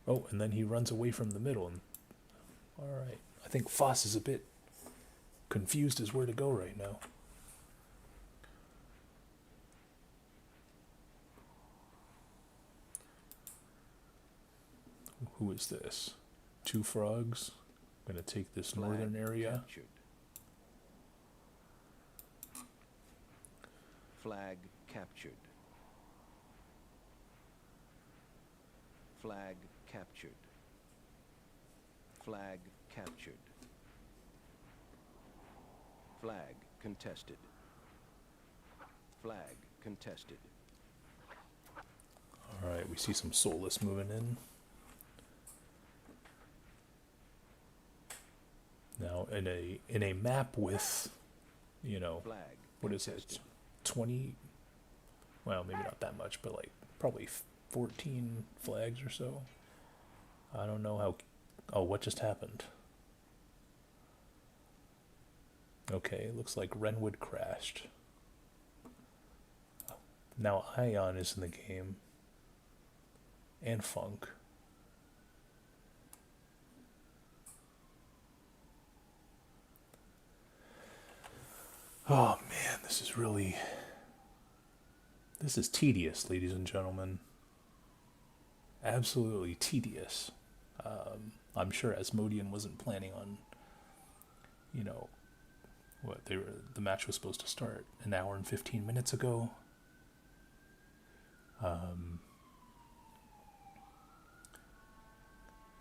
Oh, and then he runs away from the middle. And all right, I think Foss is a bit confused as where to go right now. Who is this? Two Frogs. I'm gonna take this Flag northern area. Captured. Flag captured. Flag captured. Flag captured. Flag contested. Flag contested. All right, we see some Soulless moving in. Now, in a map with, you know, Flag what is it, 20? Well, maybe not that much, but like probably 14 flags or so. I don't know how. Oh, what just happened? Okay, looks like Renwood crashed. Now Ion is in the game. And Funk. Oh man, this is tedious, ladies and gentlemen. Absolutely tedious. I'm sure Asmodean wasn't planning on, you know, the match was supposed to start an hour and 15 minutes ago.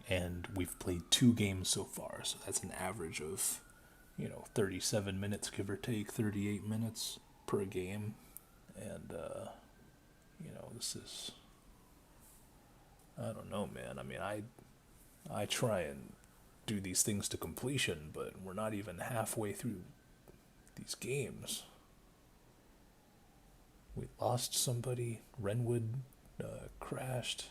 And we've played 2 games so far, so that's an average of, 37 minutes, give or take, 38 minutes per game. And, this is, I don't know, man. I mean, I try and do these things to completion, but we're not even halfway through these games. We lost somebody. Renwood crashed.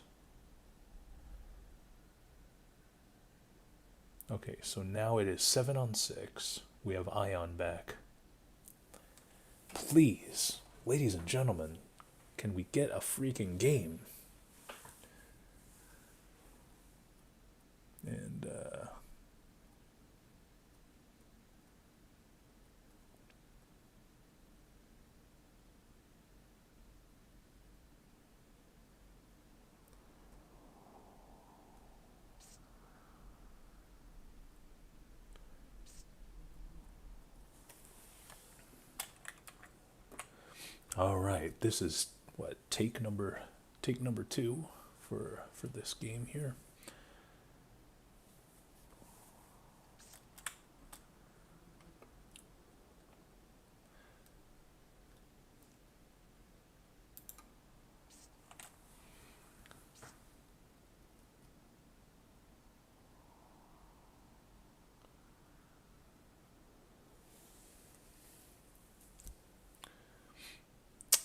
Okay, so now it is 7-on-6. We have Ion back. Please, ladies and gentlemen, can we get a freaking game? And, all right, this is what take number 2 for this game here.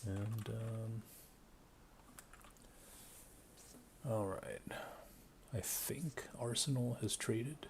And all right, I think Arsenal has traded.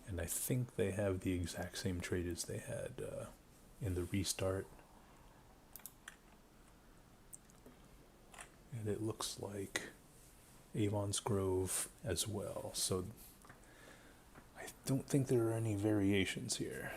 And I think they have the exact same trade as they had in the restart. And it looks like Avon's Grove as well. So I don't think there are any variations here.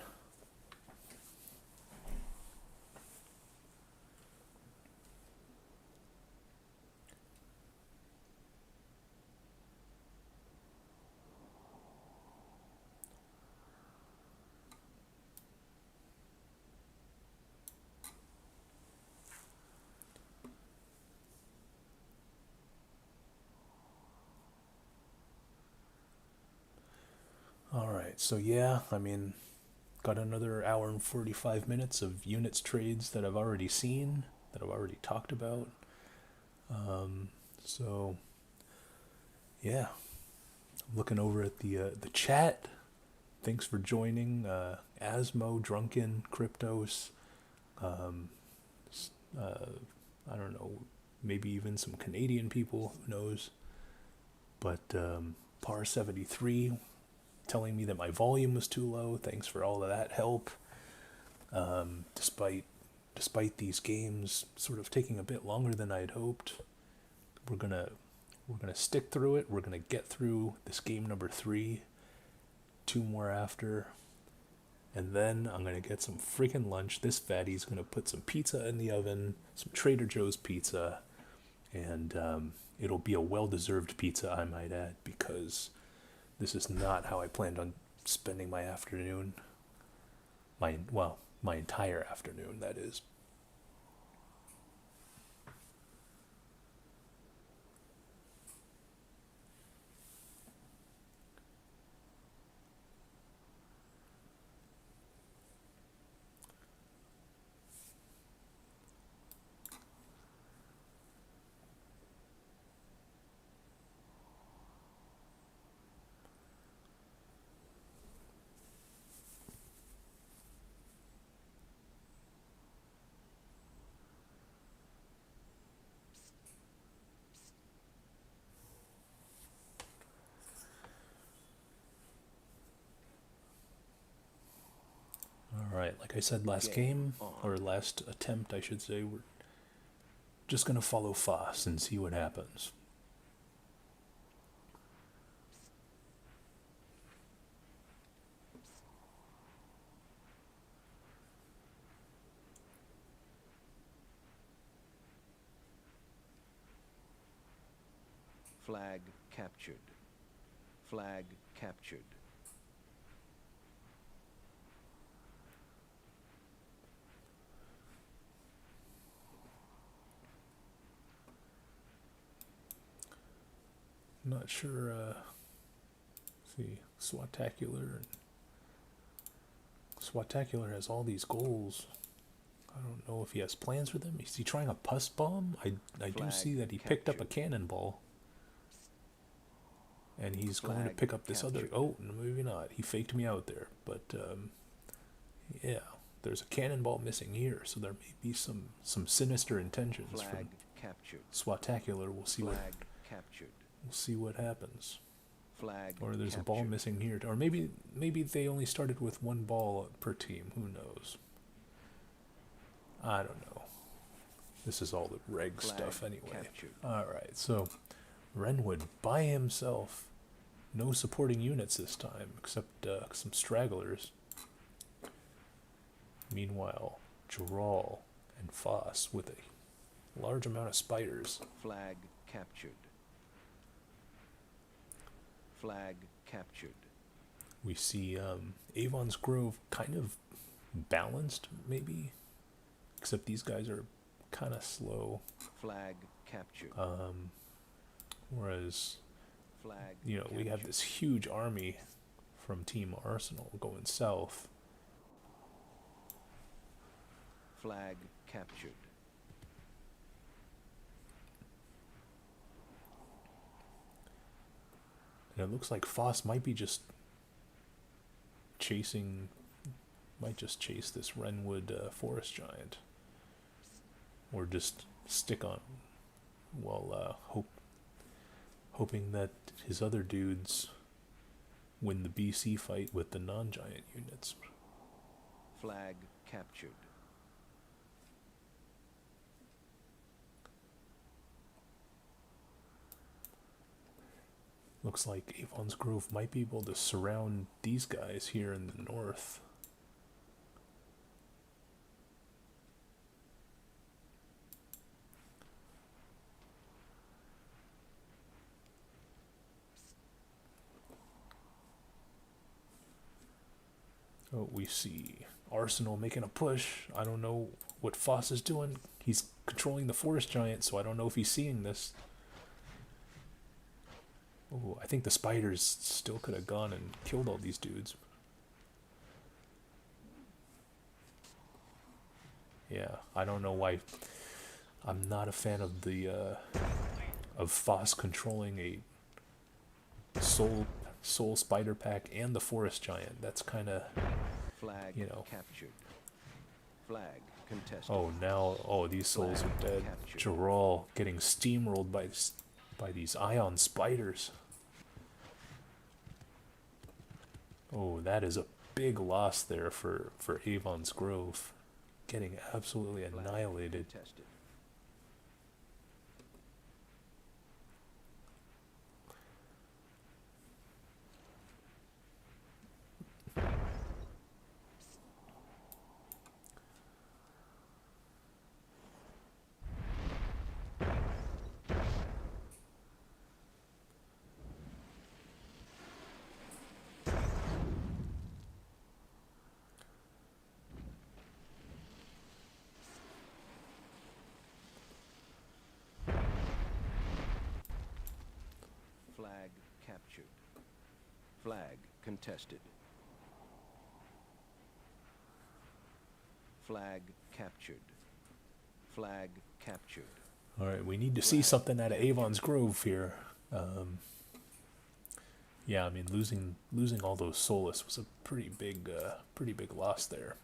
All right, so yeah, I mean, got another hour and 45 minutes of units trades that I've already seen, that I've already talked about. So yeah, looking over at the chat. Thanks for joining, Asmo, Drunken, Cryptos. I don't know, maybe even some Canadian people. Who knows? But Par 73 telling me that my volume was too low. Thanks for all of that help. Despite these games sort of taking a bit longer than I had hoped, we're gonna stick through it. We're gonna get through this game number 3, 2 more after, and then I'm gonna get some freaking lunch. This fatty's gonna put some pizza in the oven, some Trader Joe's pizza, and it'll be a well-deserved pizza, I might add, because this is not how I planned on spending my afternoon. My entire afternoon, that is. like I said last game, or last attempt, I should say, we're just gonna follow Foss and see what happens. Flag captured. Flag captured. Not sure, see, Swatacular has all these goals. I don't know if he has plans for them. Is he trying a pus bomb? I do see that he picked up a cannonball. And he's going to pick up this other... Oh, no, maybe not. He faked me out there. But, yeah, there's a cannonball missing here, so there may be some sinister intentions from Swatacular. We'll see what... We'll see what happens. Or there's a ball missing here. Or maybe they only started with one ball per team. Who knows? I don't know. This is all the reg stuff anyway. Alright, so Renwood by himself. No supporting units this time, except some stragglers. Meanwhile, Gerald and Foss with a large amount of spiders. Flag captured. Flag captured. We see Avon's Grove kind of balanced, maybe, except these guys are kind of slow. Flag captured. Whereas, you know, we have this huge army from Team Arsenal going south. Flag captured. And it looks like Foss might be just chasing, might just chase this Renwood Forest Giant. Or just stick on, well, hoping that his other dudes win the BC fight with the non-giant units. Flag captured. Looks like Avon's Grove might be able to surround these guys here in the north. Oh, we see Arsenal making a push. I don't know what Foss is doing. He's controlling the Forest Giant, so I don't know if he's seeing this. Oh, I think the spiders still could have gone and killed all these dudes. Yeah, I don't know why. I'm not a fan of the of Foss controlling a soul spider pack and the Forest Giant. That's kind of, you know. Captured. Flag contested. Oh, now these souls are dead. Gerald getting steamrolled by these ion spiders. Oh, that is a big loss there for Avon's Grove. Getting absolutely annihilated. Flag captured. Flag contested. Flag captured. Flag captured. Alright, we need to see something out of Avon's Grove here. Yeah, I mean, losing all those Solus was a pretty big loss there.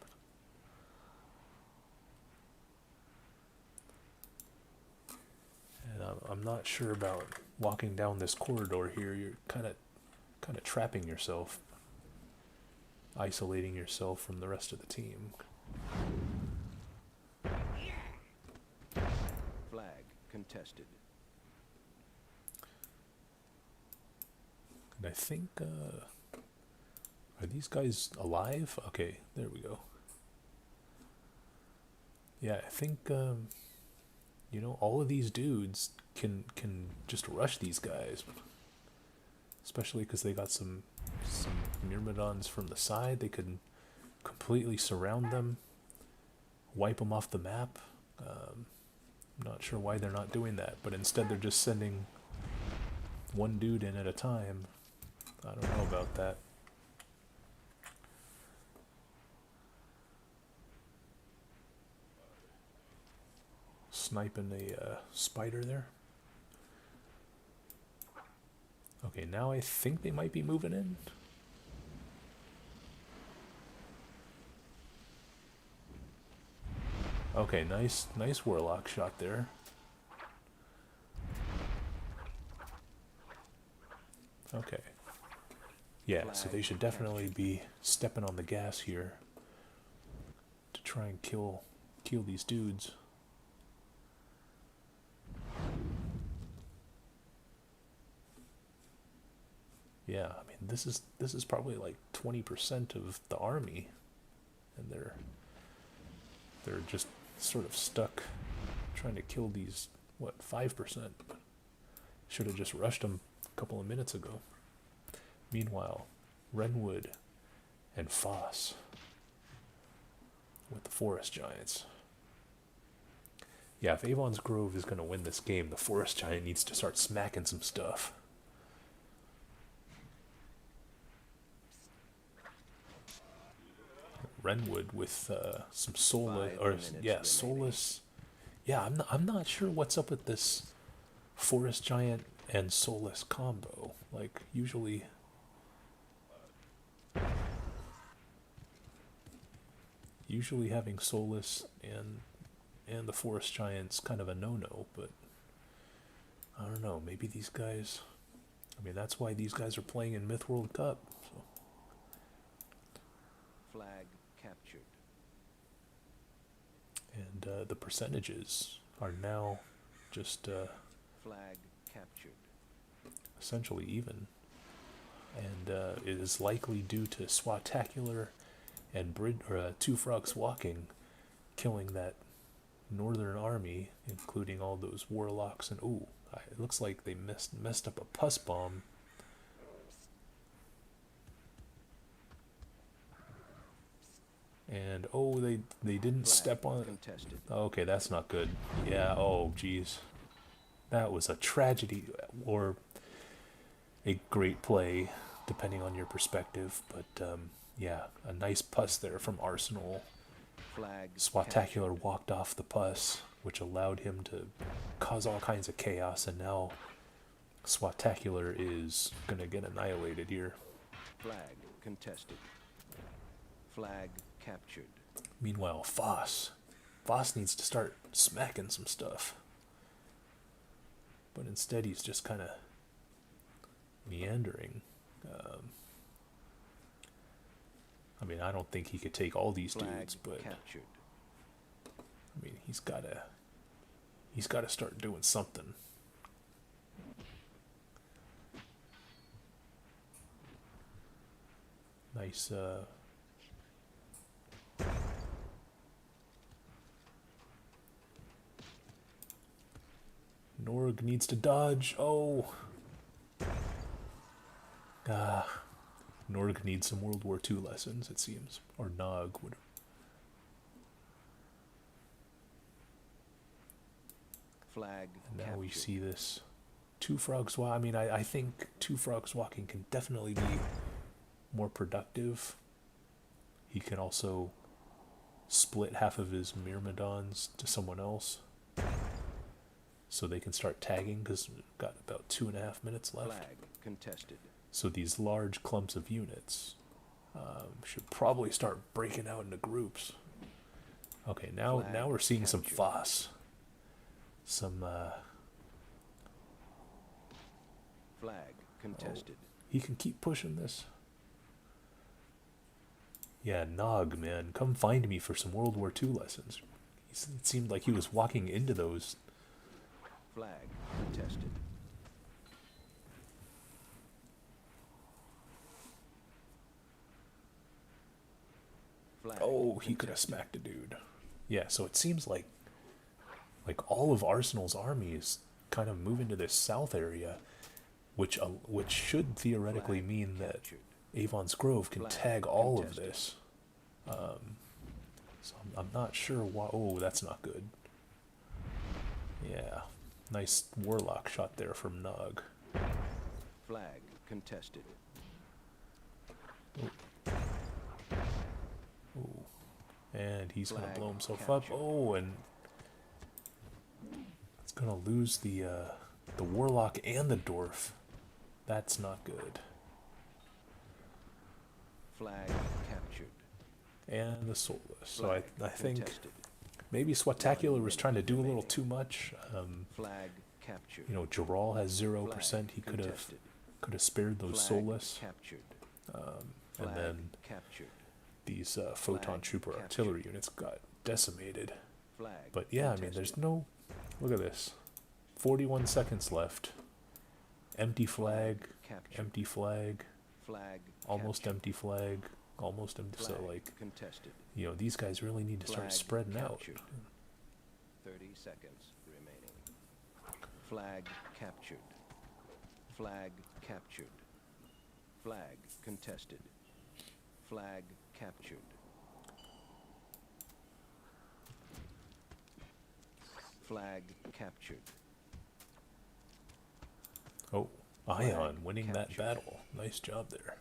And I'm not sure about walking down this corridor here. You're kind of trapping yourself, isolating yourself from the rest of the team. Flag contested. And I think, are these guys alive? Okay, there we go. Yeah, I think, you know, all of these dudes can just rush these guys. Especially because they got some Myrmidons from the side. They could completely surround them, wipe them off the map. Not sure why they're not doing that, but instead they're just sending one dude in at a time. I don't know about that. Sniping a spider there. Okay, now I think they might be moving in. Okay, nice warlock shot there. Okay. Yeah, so they should definitely be stepping on the gas here to try and kill these dudes. Yeah, I mean this is probably like 20% of the army, and they're just sort of stuck trying to kill these, what, 5%. Should have just rushed them a couple of minutes ago. Meanwhile, Renwood and Foss with the Forest Giants. Yeah, if Avon's Grove is going to win this game, the Forest Giant needs to start smacking some stuff. Renwood with some Solus, or yeah, Solus. Yeah, I'm not sure what's up with this Forest Giant and Solus combo. Like usually having Solus and the Forest Giant's kind of a no-no, but I don't know, maybe these guys, I mean that's why these guys are playing in Myth World Cup. So. Flag captured. And the percentages are now just Flag captured. essentially even, and it is likely due to Swatacular and Two Frogs Walking killing that northern army, including all those warlocks. And ooh, it looks like they messed up a pus bomb. And oh, they didn't step on it. Okay, that's not good. Yeah, oh geez, that was a tragedy, or a great play depending on your perspective. But yeah, a nice pus there from Arsenal. Swatacular walked off the pus, which allowed him to cause all kinds of chaos, and now Swatacular is gonna get annihilated here. Flag contested. Flag captured. Meanwhile, Foss needs to start smacking some stuff, but instead he's just kind of meandering. I mean, I don't think he could take all these dudes, but captured. I mean, he's gotta start doing something. Nice. Norg needs to dodge. Oh. Norg needs some World War II lessons, it seems. Or Nog would. Flag. And now captured. we see this Two Frogs Walking. I mean, I think Two Frogs Walking can definitely be more productive. He can also split half of his Myrmidons to someone else, so they can start tagging, because we've got about 2.5 minutes left. Flag contested. So these large clumps of units should probably start breaking out into groups. Okay, now we're seeing some Foss. Some Flag contested. he can keep pushing this. Yeah, Nog, man, come find me for some World War II lessons. It seemed like he was walking into those. Flag contested. Flag Oh, he could have contested. smacked a dude. Yeah, so it seems like all of Arsenal's armies kind of move into this south area, which should theoretically Flag mean that captured. Avon's Grove can Flag tag all of contested. this. So I'm not sure why. Oh, that's not good. Yeah, nice warlock shot there from Nog. Flag contested. Ooh. And he's gonna Flag blow himself up. captured. Oh, and it's gonna lose the warlock and the dwarf. That's not good. Flag captured. And the soulless. So Flag I think contested. maybe Swatacular was trying to do a little too much. Flag captured. You know, Jaral has 0%. Flag He contested. could have spared those Flag soulless. captured. And Flag then captured. these photon Flag trooper captured. artillery units got decimated. Flag But yeah, I mean, there's no. Look at this. 41 seconds left. Empty flag. captured. Empty flag. Flag Almost captured. empty flag. Almost empty. So Flag like, contested. you know, these guys really need to start Flag spreading out. captured. 30 seconds remaining. Flag captured. Flag captured. Flag contested. Flag captured. Flag captured. Oh, Ion Flag winning that captured. battle. Nice job there.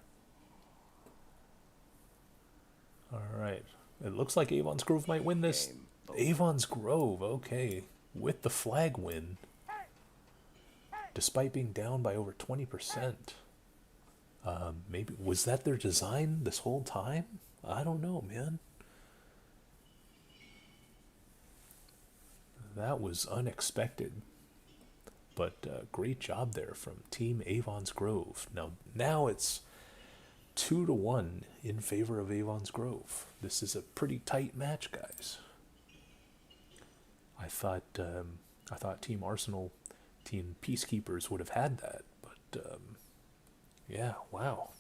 Alright. It looks like Avon's Grove might win this. Game over. Avon's Grove, okay. With the flag win. Despite being down by over 20%. Maybe, was that their design this whole time? I don't know, man. That was unexpected. But great job there from Team Avon's Grove. Now it's 2-1 in favor of Avon's Grove. This is a pretty tight match, guys. I thought Team Arsenal, Team Peacekeepers would have had that, but yeah, wow.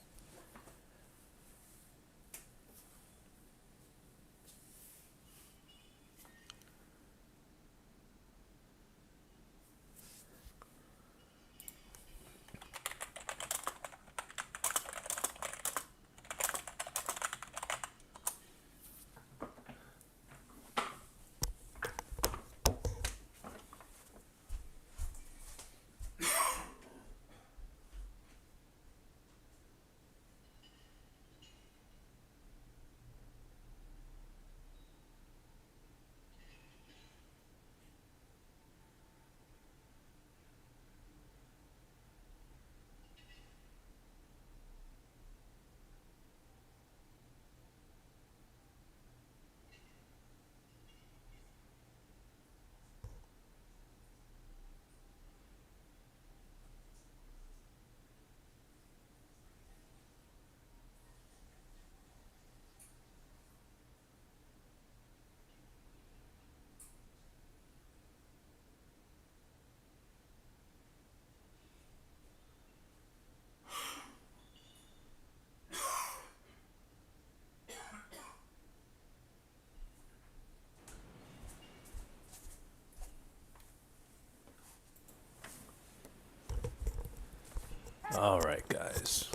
Alright, guys.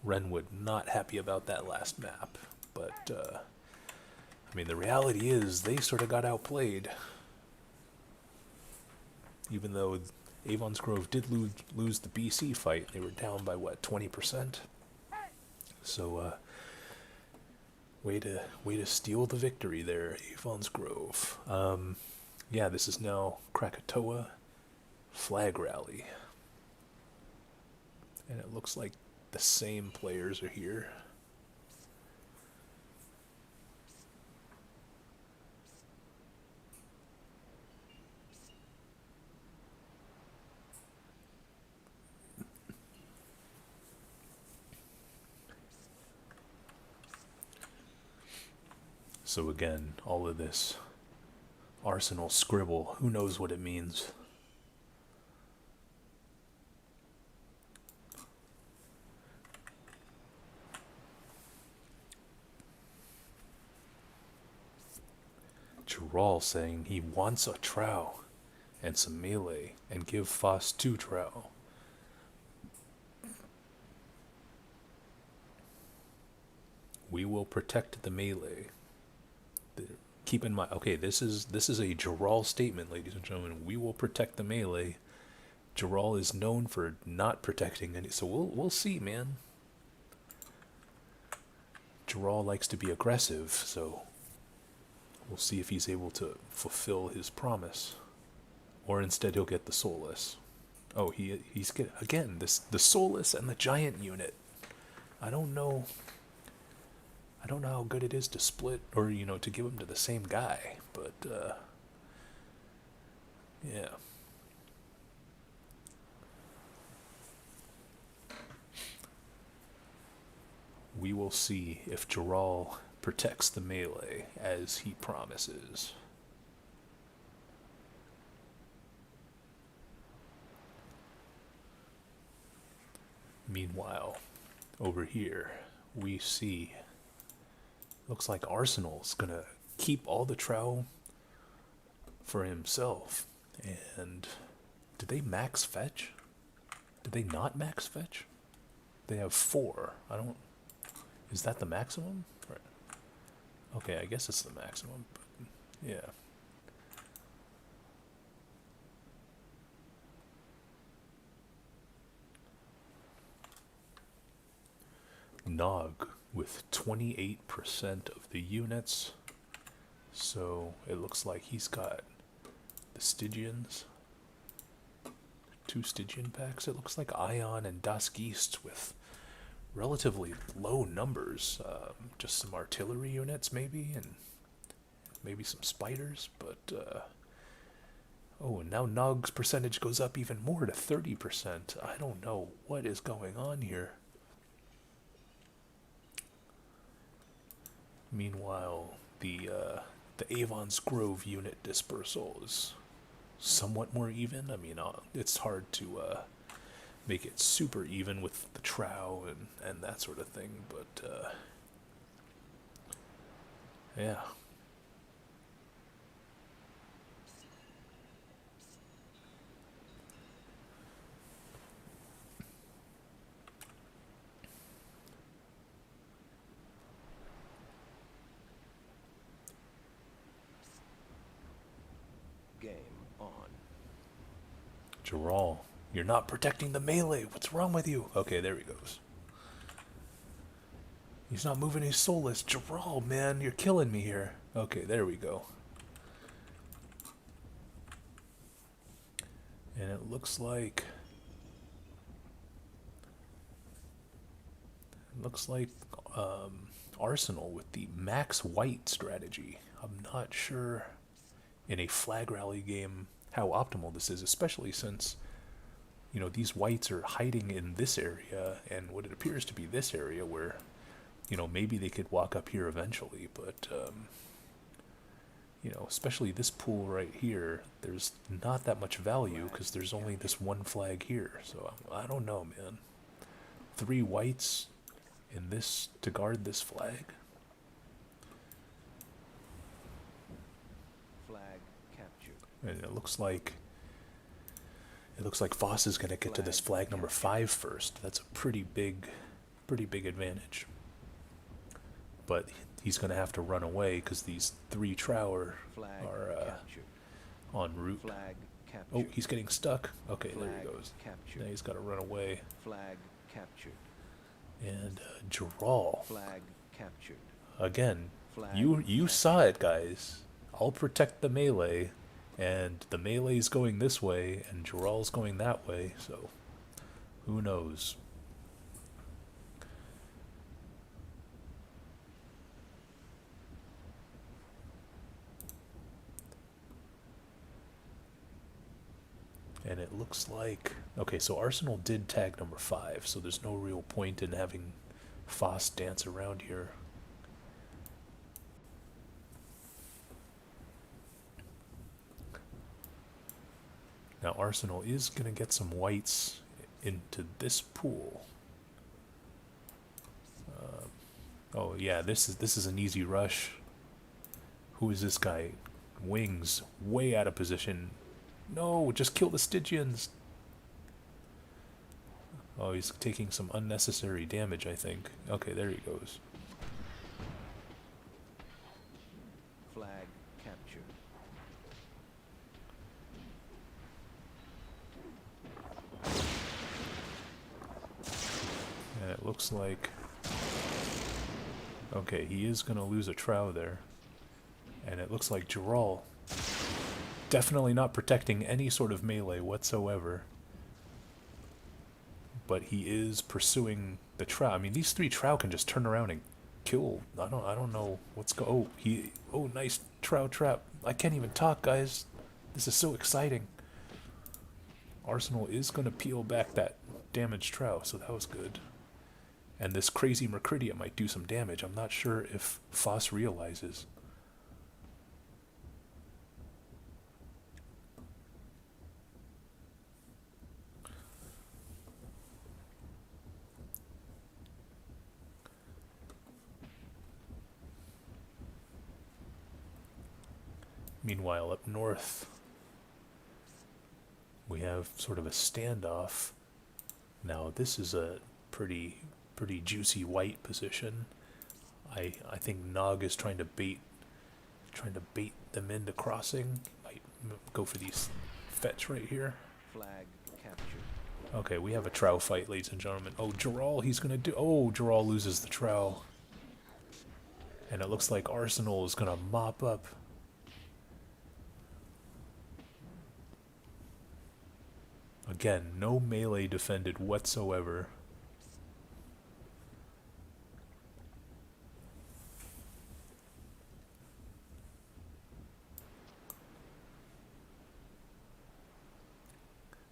Renwood not happy about that last map, but I mean, the reality is they sort of got outplayed. Even though Avon's Grove did lose the BC fight, they were down by what, 20%? So way to steal the victory there, Avon's Grove. Yeah, this is now Krakatrowa flag rally. And it looks like the same players are here. So again, all of this Arsenal scribble, who knows what it means? Gerald saying he wants a trow and some melee and give Foss 2 trow. We will protect the melee. Keep in mind, okay, this is a Gerald statement, ladies and gentlemen. We will protect the melee. Gerald is known for not protecting any, so we'll see, man. Gerald likes to be aggressive, so we'll see if he's able to fulfill his promise, or instead he'll get the soulless. Oh, he's getting again the soulless and the giant unit. I don't know how good it is to split or to give them to the same guy, but yeah. We will see if Gerald protects the melee as he promises. Meanwhile, over here, we see, looks like Arsenal's gonna keep all the trow for himself. And did they max fetch? Did they not max fetch? They have 4. Is that the maximum? Okay, I guess it's the maximum, but yeah. Nog with 28% of the units, so it looks like he's got the Stygians, 2 Stygian packs. It looks like Ion and Dusk East with relatively low numbers, just some artillery units maybe, and maybe some spiders, but oh, and now Nog's percentage goes up even more to 30%. I don't know what is going on here. Meanwhile, the Avon's Grove unit dispersal is somewhat more even. I mean, it's hard to make it super even with the trow and that sort of thing, but yeah. Game on. Gerald, you're not protecting the melee. What's wrong with you? Okay, there he goes. He's not moving his soulless. Gerald, man, you're killing me here. Okay, there we go. And it looks like Arsenal with the max white strategy. I'm not sure in a flag rally game how optimal this is, especially since these whites are hiding in this area and what it appears to be this area where maybe they could walk up here eventually, but especially this pool right here, there's not that much value because there's only this one flag here. So I don't know, man. 3 whites in this to guard this flag. Flag captured. And it looks like Voss is gonna get to this flag number 5 first. That's a pretty big advantage. But he's gonna have to run away because these 3 trow are en route. Flag captured. Oh, he's getting stuck. Okay, Flag there he goes. captured. Now he's got to run away. Flag captured. And Gerald, Flag captured. again, Flag you captured. saw it, guys. I'll protect the melee, and the melee's going this way, and Gerald's going that way. So, who knows? And it looks like, okay, so Arsenal did tag number 5, so there's no real point in having Foss dance around here. Now Arsenal is going to get some whites into this pool. Oh yeah, this is an easy rush. Who is this guy? Wings, way out of position. No, just kill the Stygians. Oh, he's taking some unnecessary damage, I think. Okay, there he goes. Flag captured. And it looks like... Okay, he is going to lose a trow there. And it looks like Geralt definitely not protecting any sort of melee whatsoever. But he is pursuing the trow. I mean, these 3 trow can just turn around and kill. I don't know what's go. Oh, nice trow trap. I can't even talk, guys. This is so exciting. Arsenal is going to peel back that damaged trow, so that was good. And this crazy Mercuridia might do some damage. I'm not sure if Foss realizes. Meanwhile, up north, we have sort of a standoff. Now, this is a pretty juicy white position. I think Nog is trying to bait them into crossing. Might go for these fetch right here. Flag captured. Okay, we have a trow fight, ladies and gentlemen. Oh, Geralt, he's gonna do. Oh, Geralt loses the trow, and it looks like Arsenal is gonna mop up. Again, no melee defended whatsoever.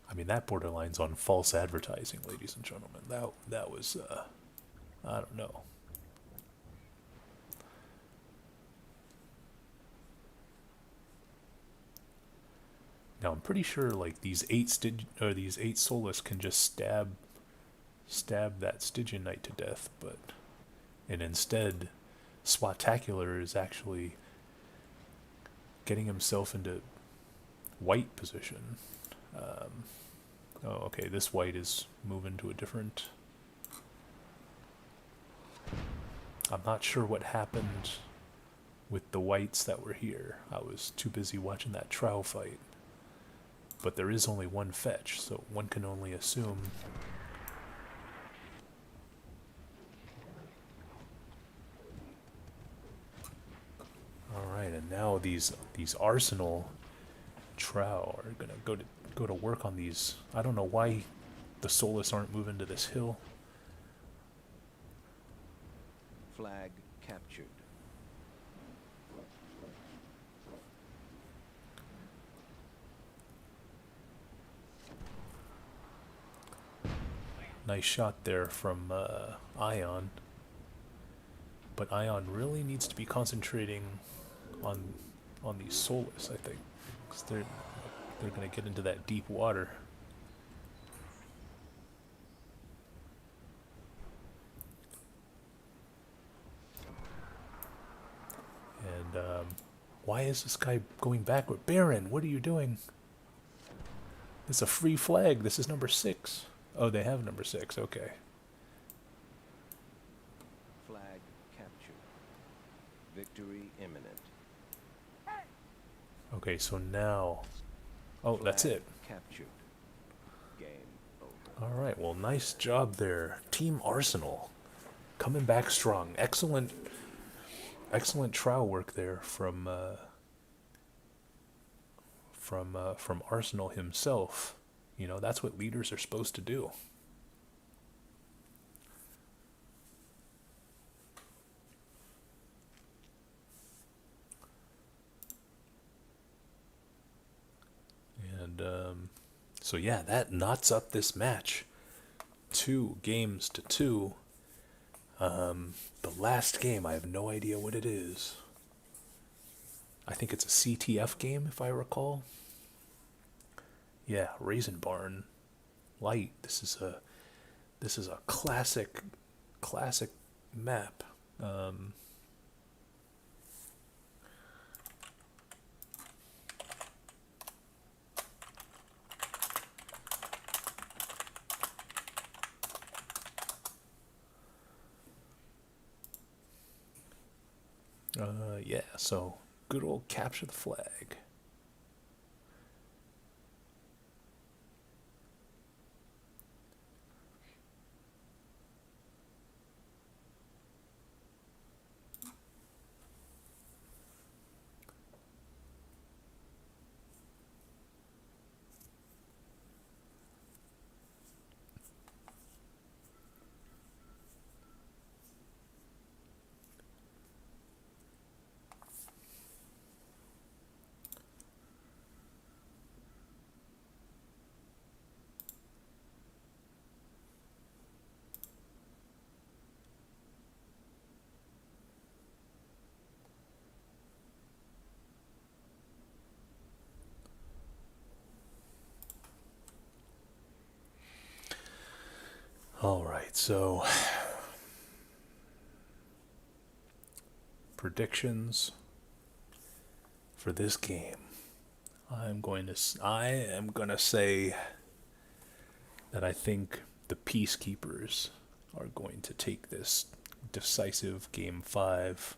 I mean, that borderline's on false advertising, ladies and gentlemen. That was, I don't know. Now I'm pretty sure like these 8 Solus can just stab that Stygian Knight to death, and instead Swatacular is actually getting himself into white position. Oh, okay, this white is moving to a different... I'm not sure what happened with the whites that were here. I was too busy watching that trow fight. But there is only one fetch, so one can only assume. Alright, and now these Arsenal trow are gonna go to work on these. I don't know why the Solus aren't moving to this hill. Flag captured. Nice shot there from Ion. But Ion really needs to be concentrating on these Solus, I think, because they're going to get into that deep water. And why is this guy going backward? Baron, what are you doing? It's a free flag. This is number 6. Oh, they have number 6. Okay. Flag captured. Victory imminent. Okay, so now... Oh, Flag that's it. Captured. Game over. Alright, well, nice job there. Team Arsenal. Coming back strong. Excellent trial work there from Arsenal himself. You know, that's what leaders are supposed to do. And so yeah, that knots up this match. 2 games to 2. The last game, I have no idea what it is. I think it's a CTF game, if I recall. Yeah, Raisin Barn Light. This is a classic map. Yeah, so good old capture the flag. All right, so predictions for this game. I am going to say that I think the Peacekeepers are going to take this decisive game 5.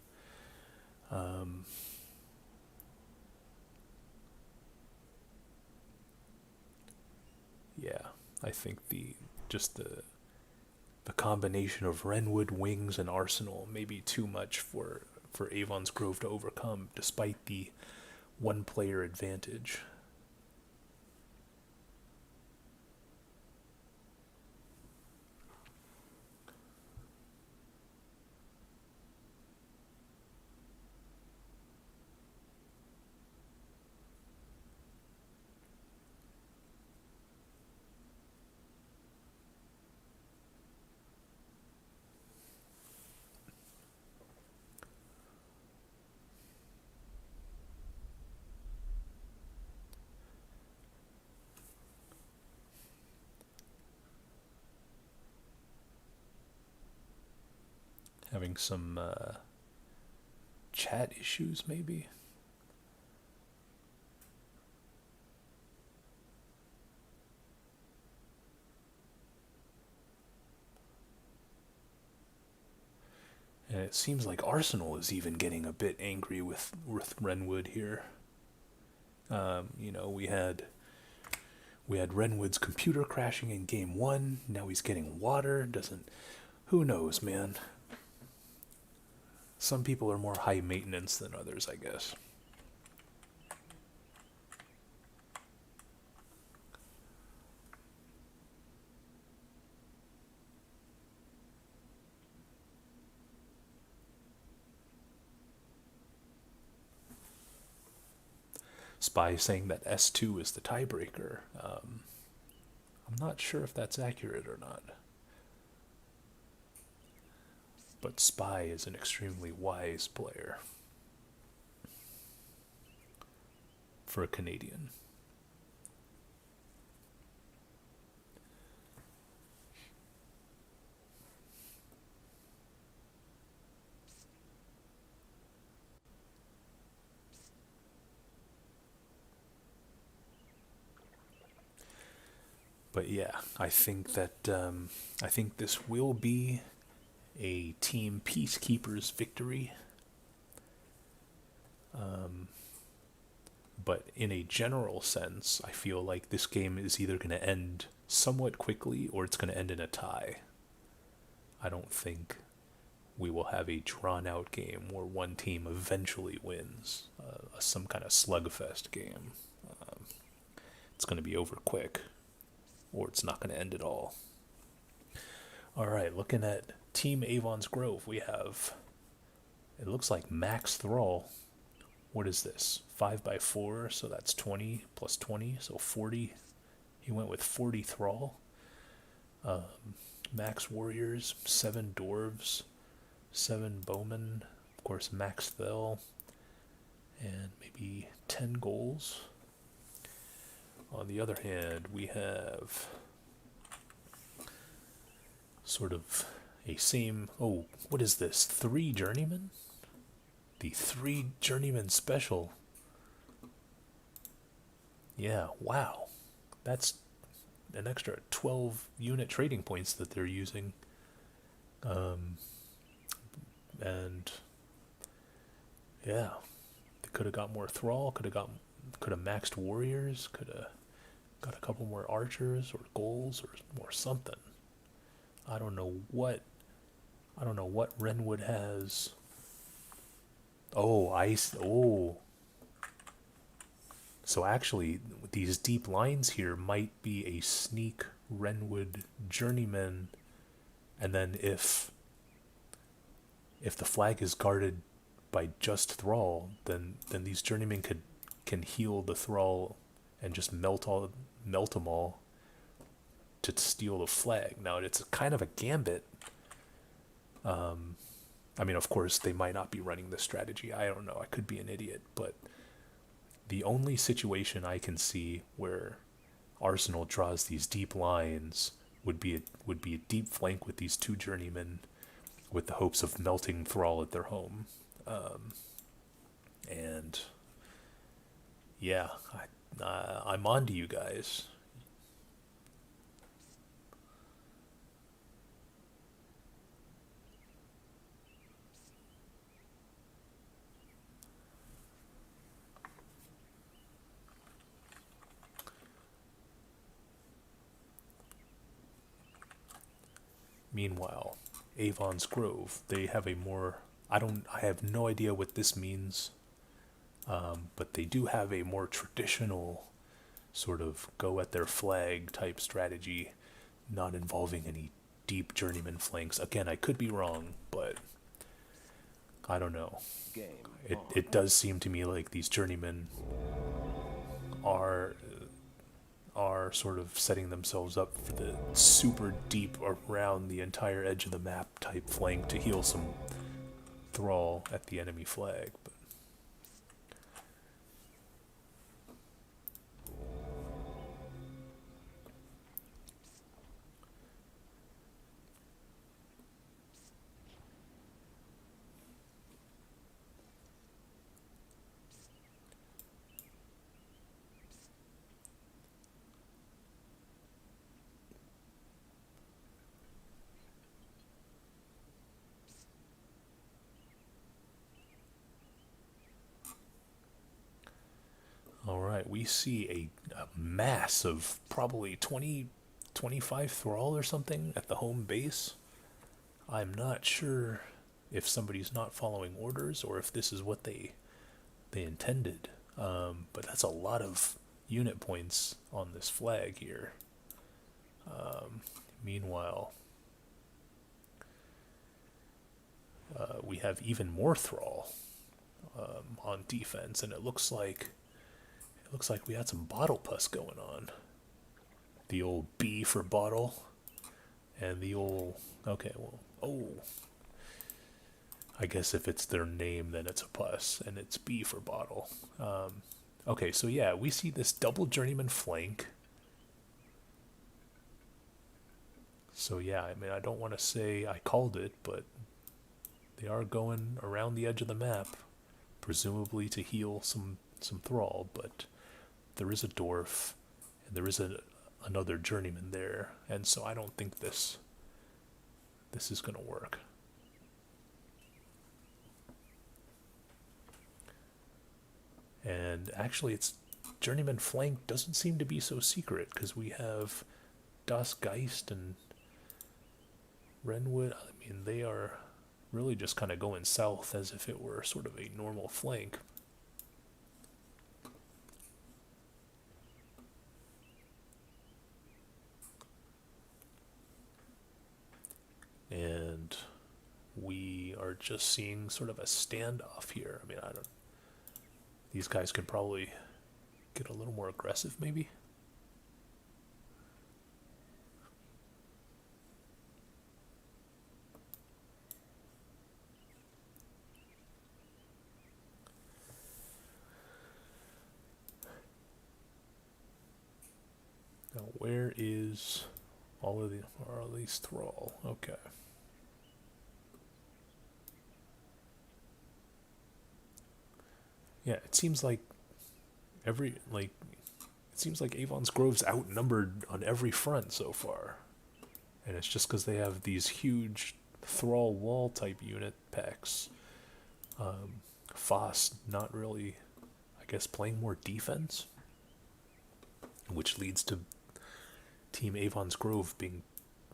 Yeah, I think the combination of Renwood, Wings, and Arsenal may be too much for Avon's Grove to overcome, despite the one player advantage. Having some chat issues, maybe. And it seems like Arsenal is even getting a bit angry with Renwood here. We had Renwood's computer crashing in game 1. Now he's getting water. Who knows, man? Some people are more high maintenance than others, I guess. Spy saying that S2 is the tiebreaker. I'm not sure if that's accurate or not. But Spy is an extremely wise player for a Canadian. But yeah, I think this will be a Team Peacekeepers victory. But in a general sense, I feel like this game is either going to end somewhat quickly or it's going to end in a tie. I don't think we will have a drawn-out game where one team eventually wins, some kind of slugfest game. It's going to be over quick, or it's not going to end at all. All right, looking at Team Avon's Grove, we have, it looks like Max Thrall. What is this? 5x4, so that's 20 plus 20, so 40. He went with 40 Thrall. Max Warriors, 7 Dwarves, 7 Bowmen, of course Max Thel, and maybe 10 goals. On the other hand, we have sort of a same. Oh, what is this? 3 journeymen? The 3 journeyman special. Yeah, wow. That's an extra 12 unit trading points that they're using. And yeah, they could have got more thrall, could have maxed warriors, could have got a couple more archers or goals or more something. I don't know what Renwood has. Oh, oh. So actually, these deep lines here might be a sneak Renwood journeyman, and then if the flag is guarded by just thrall, then these journeymen can heal the thrall and just melt them all to steal the flag. Now it's kind of a gambit. I mean, of course, they might not be running this strategy. I don't know. I could be an idiot, but the only situation I can see where Arsenal draws these deep lines would be a deep flank with these 2 journeymen, with the hopes of melting thrall at their home. And yeah, I'm on to you guys. Meanwhile, Avon's Grove, they have a more, I have no idea what this means, but they do have a more traditional sort of go at their flag type strategy, not involving any deep journeyman flanks. Again, I could be wrong, but I don't know. It does seem to me like these journeymen are sort of setting themselves up for the super deep around the entire edge of the map type flank to heal some thrall at the enemy flag. But all right, we see a mass of probably 20, 25 thrall or something at the home base. I'm not sure if somebody's not following orders or if this is what they intended. But that's a lot of unit points on this flag here. Meanwhile, we have even more thrall on defense, and it looks like we had some bottle pus going on. The old B for bottle, and the old I guess if it's their name, then it's a pus, and it's B for bottle. Okay, so yeah, we see this double journeyman flank. So yeah, I mean, I don't want to say I called it, but they are going around the edge of the map, presumably to heal some thrall, but there is a dwarf, and there is another journeyman there, and so I don't think this is going to work. And actually, its journeyman flank doesn't seem to be so secret, because we have Das Geist and Renwood. I mean, they are really just kind of going south as if it were sort of a normal flank. And we are just seeing sort of a standoff here. I mean, these guys could probably get a little more aggressive, maybe. is all of the, or at least Thrall. Okay. Yeah, it seems like it seems like Avon's Grove's outnumbered on every front so far. And it's just because they have these huge Thrall wall type unit packs. Foss not really, I guess, playing more defense, which leads to Team Avon's Grove being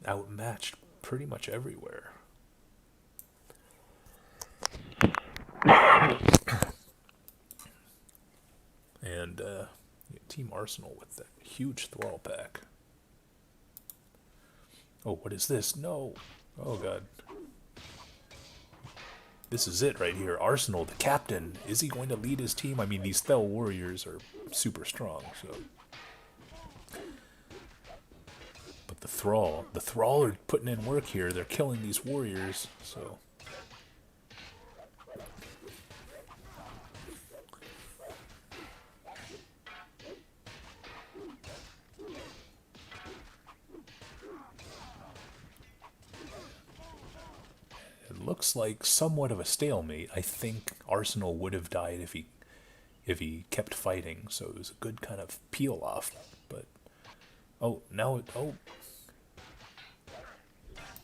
outmatched pretty much everywhere. And Team Arsenal with that huge Thrall pack. Oh, what is this? No. Oh, God. This is it right here. Arsenal, the captain. Is he going to lead his team? I mean, these Thel warriors are super strong, so. But the Thrall are putting in work here. They're killing these warriors, so. Looks like somewhat of a stalemate. I think Arsenal would have died if he kept fighting, so it was a good kind of peel off. But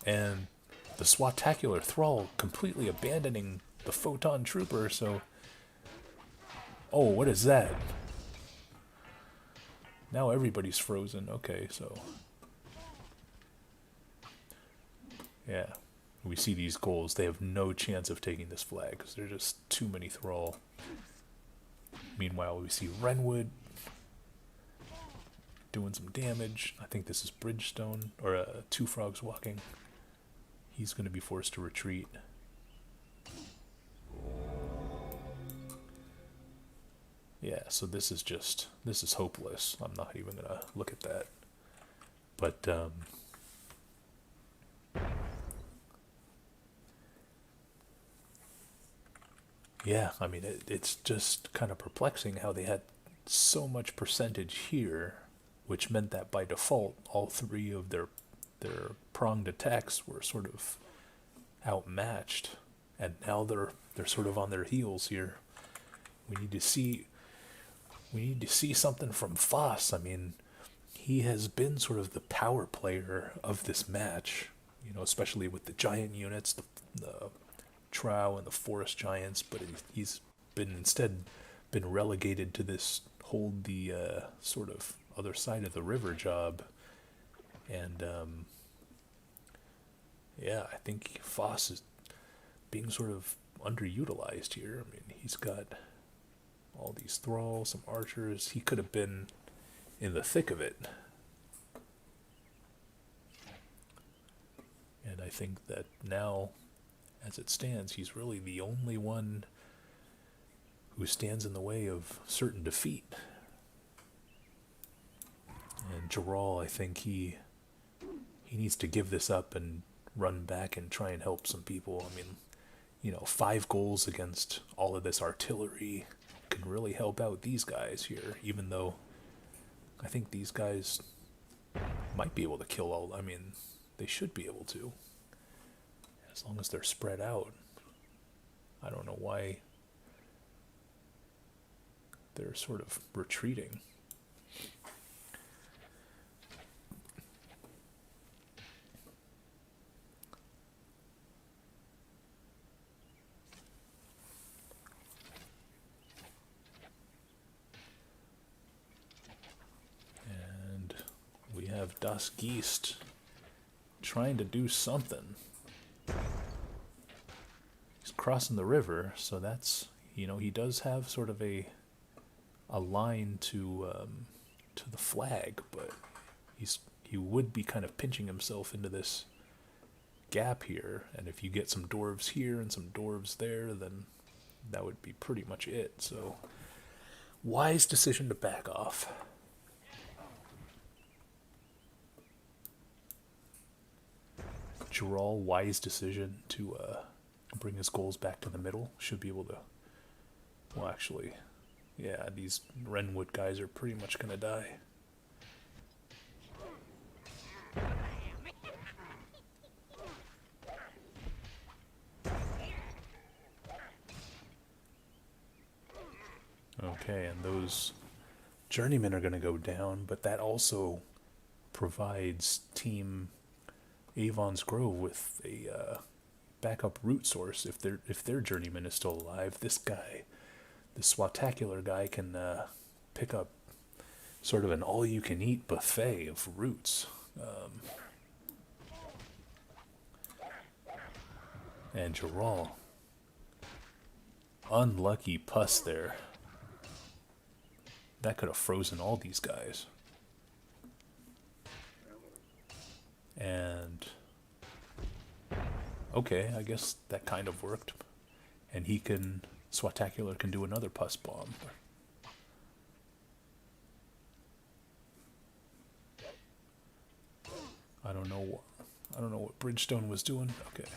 and the Swatacular Thrall completely abandoning the Photon Trooper. So what is that? Now everybody's frozen. Okay, so yeah. We see these goals, they have no chance of taking this flag because there's just too many Thrall. Meanwhile, we see Renwood doing some damage. I think this is Bridgestone, or Two Frogs Walking. He's going to be forced to retreat. Yeah, so this is hopeless. I'm not even going to look at that. But, yeah, I mean, it's just kind of perplexing how they had so much percentage here, which meant that by default, all three of their pronged attacks were sort of outmatched, and now they're sort of on their heels here. We need to see something from Foss. I mean, he has been sort of the power player of this match, especially with the giant units, the Trow and the Forest Giants, but he's instead been relegated to this hold the sort of other side of the river job. And yeah, I think Foss is being sort of underutilized here. I mean, he's got all these thralls, some archers. He could have been in the thick of it. And I think that now, as it stands, he's really the only one who stands in the way of certain defeat. And Geralt, I think he needs to give this up and run back and try and help some people. I mean, 5 goals against all of this artillery can really help out these guys here, even though I think these guys might be able to kill all. I mean, they should be able to, as long as they're spread out. I don't know why they're sort of retreating. And we have Das Geest trying to do something. He's crossing the river, so that's, he does have sort of a line to the flag, but he would be kind of pinching himself into this gap here, and if you get some dwarves here and some dwarves there, then that would be pretty much it. So wise decision to back off. Geralt, wise decision to bring his goals back to the middle. Should be able to, well, actually, yeah, these Renwood guys are pretty much going to die. Okay, and those journeymen are going to go down, but that also provides Team Avon's Grove with a backup root source. If their journeyman is still alive, this guy, the Swatacular guy, can pick up sort of an all-you-can-eat buffet of roots. And Geralt, unlucky puss there. That could have frozen all these guys. And okay, I guess that kind of worked. And Swatacular can do another pus bomb. I don't know what Bridgestone was doing. Okay.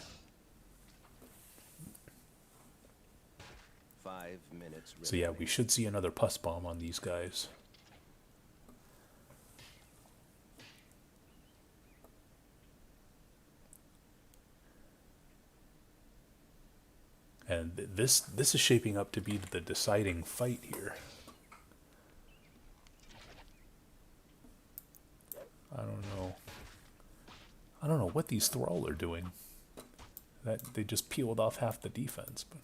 5 minutes. So yeah, we should see another pus bomb on these guys. And this is shaping up to be the deciding fight here. I don't know what these Thrall are doing. That they just peeled off half the defense, but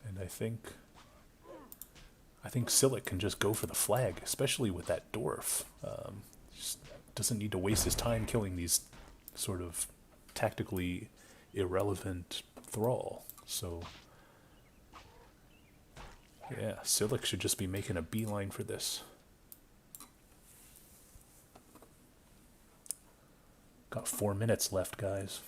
and I think Silic can just go for the flag, especially with that dwarf. Just doesn't need to waste his time killing these sort of tactically irrelevant Thrall. So yeah, Silic should just be making a beeline for this. Got 4 minutes left, guys.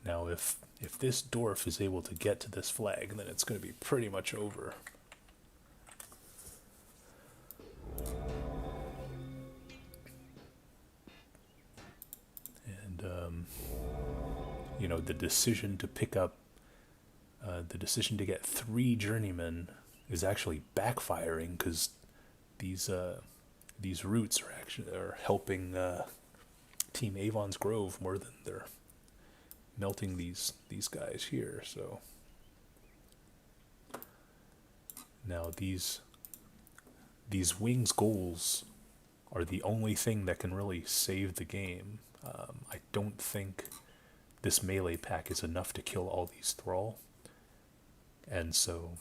Now, if this dwarf is able to get to this flag, then it's going to be pretty much over. And, you know, the decision to pick up, the decision to get 3 journeymen is actually backfiring, because these roots are helping Team Avon's Grove more than they're melting these guys here. So now these wings goals are the only thing that can really save the game. I don't think this melee pack is enough to kill all these Thrall, and so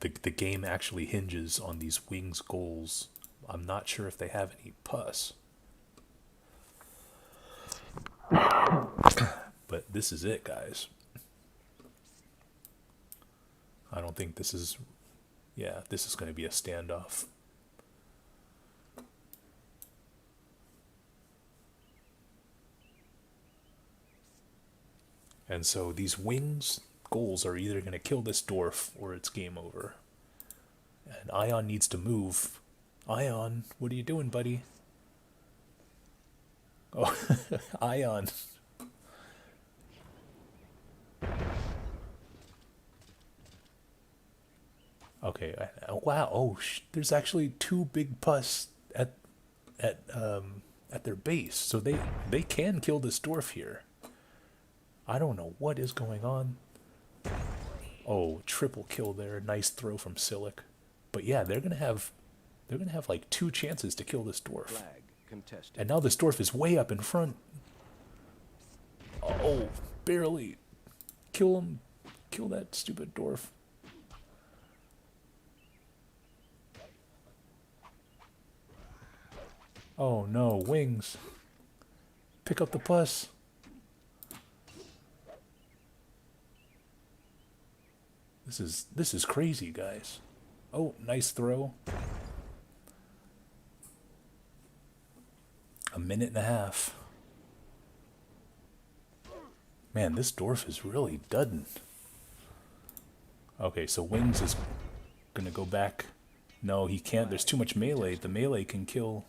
the game actually hinges on these wings goals. I'm not sure if they have any pus. But this is it, guys. I don't think this is... Yeah, this is going to be a standoff. And so these wings goals are either going to kill this dwarf or it's game over. And Ion needs to move. Ion, what are you doing, buddy? Oh, Ion. Okay. Wow. Oh, there's actually 2 big pus at their base, so they can kill this dwarf here. I don't know what is going on. Oh, triple kill there. Nice throw from Silic. But yeah, they're gonna have like 2 chances to kill this dwarf. Flag contested. And now this dwarf is way up in front. Oh, barely. Kill him. Kill that stupid dwarf. Oh no, wings. Pick up the pus. This is crazy, guys. Oh, nice throw. 1.5 minutes. Man, this dwarf is really dudding. Okay, so Wings is gonna go back. No, he can't. There's too much melee. The melee can kill.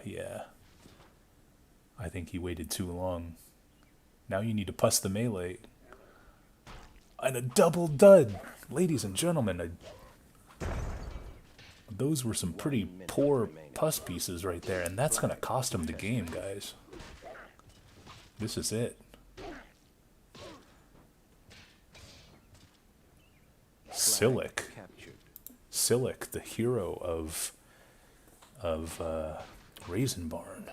Yeah. I think he waited too long. Now you need to puss the melee. And a double dud! Ladies and gentlemen, those were some pretty poor puss pieces right there, and that's gonna cost him the game, guys. This is it. Silic. Silic, the hero of Raisin Barn.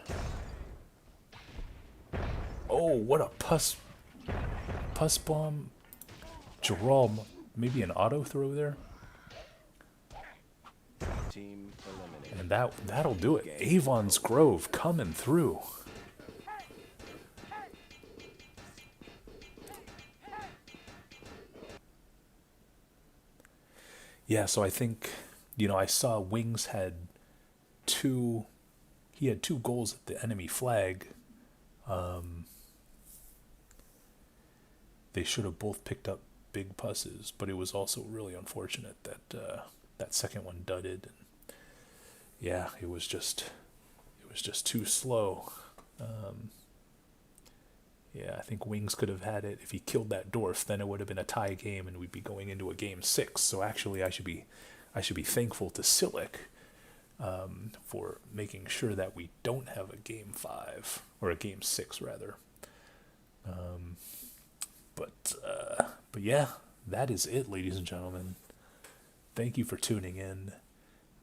Oh, what a puss bomb. Gerald, maybe an auto throw there? Team eliminated. And that'll do it. Avon's Grove coming through. Yeah, so I think, I saw Wings had he had 2 goals at the enemy flag. They should have both picked up big pusses, but it was also really unfortunate that that second one dudded. And yeah, it was just too slow. Yeah, I think Wings could have had it. If he killed that dwarf, then it would have been a tie game, and we'd be going into a game 6. So actually, I should be thankful to Silic for making sure that we don't have a game 5 or a game 6 rather. But yeah, that is it, ladies and gentlemen. Thank you for tuning in.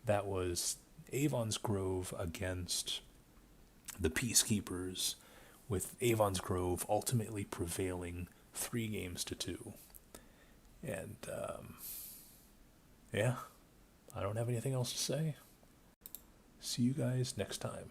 That was Avon's Grove against the Peacekeepers, with Avon's Grove ultimately prevailing 3-2. And yeah, I don't have anything else to say. See you guys next time.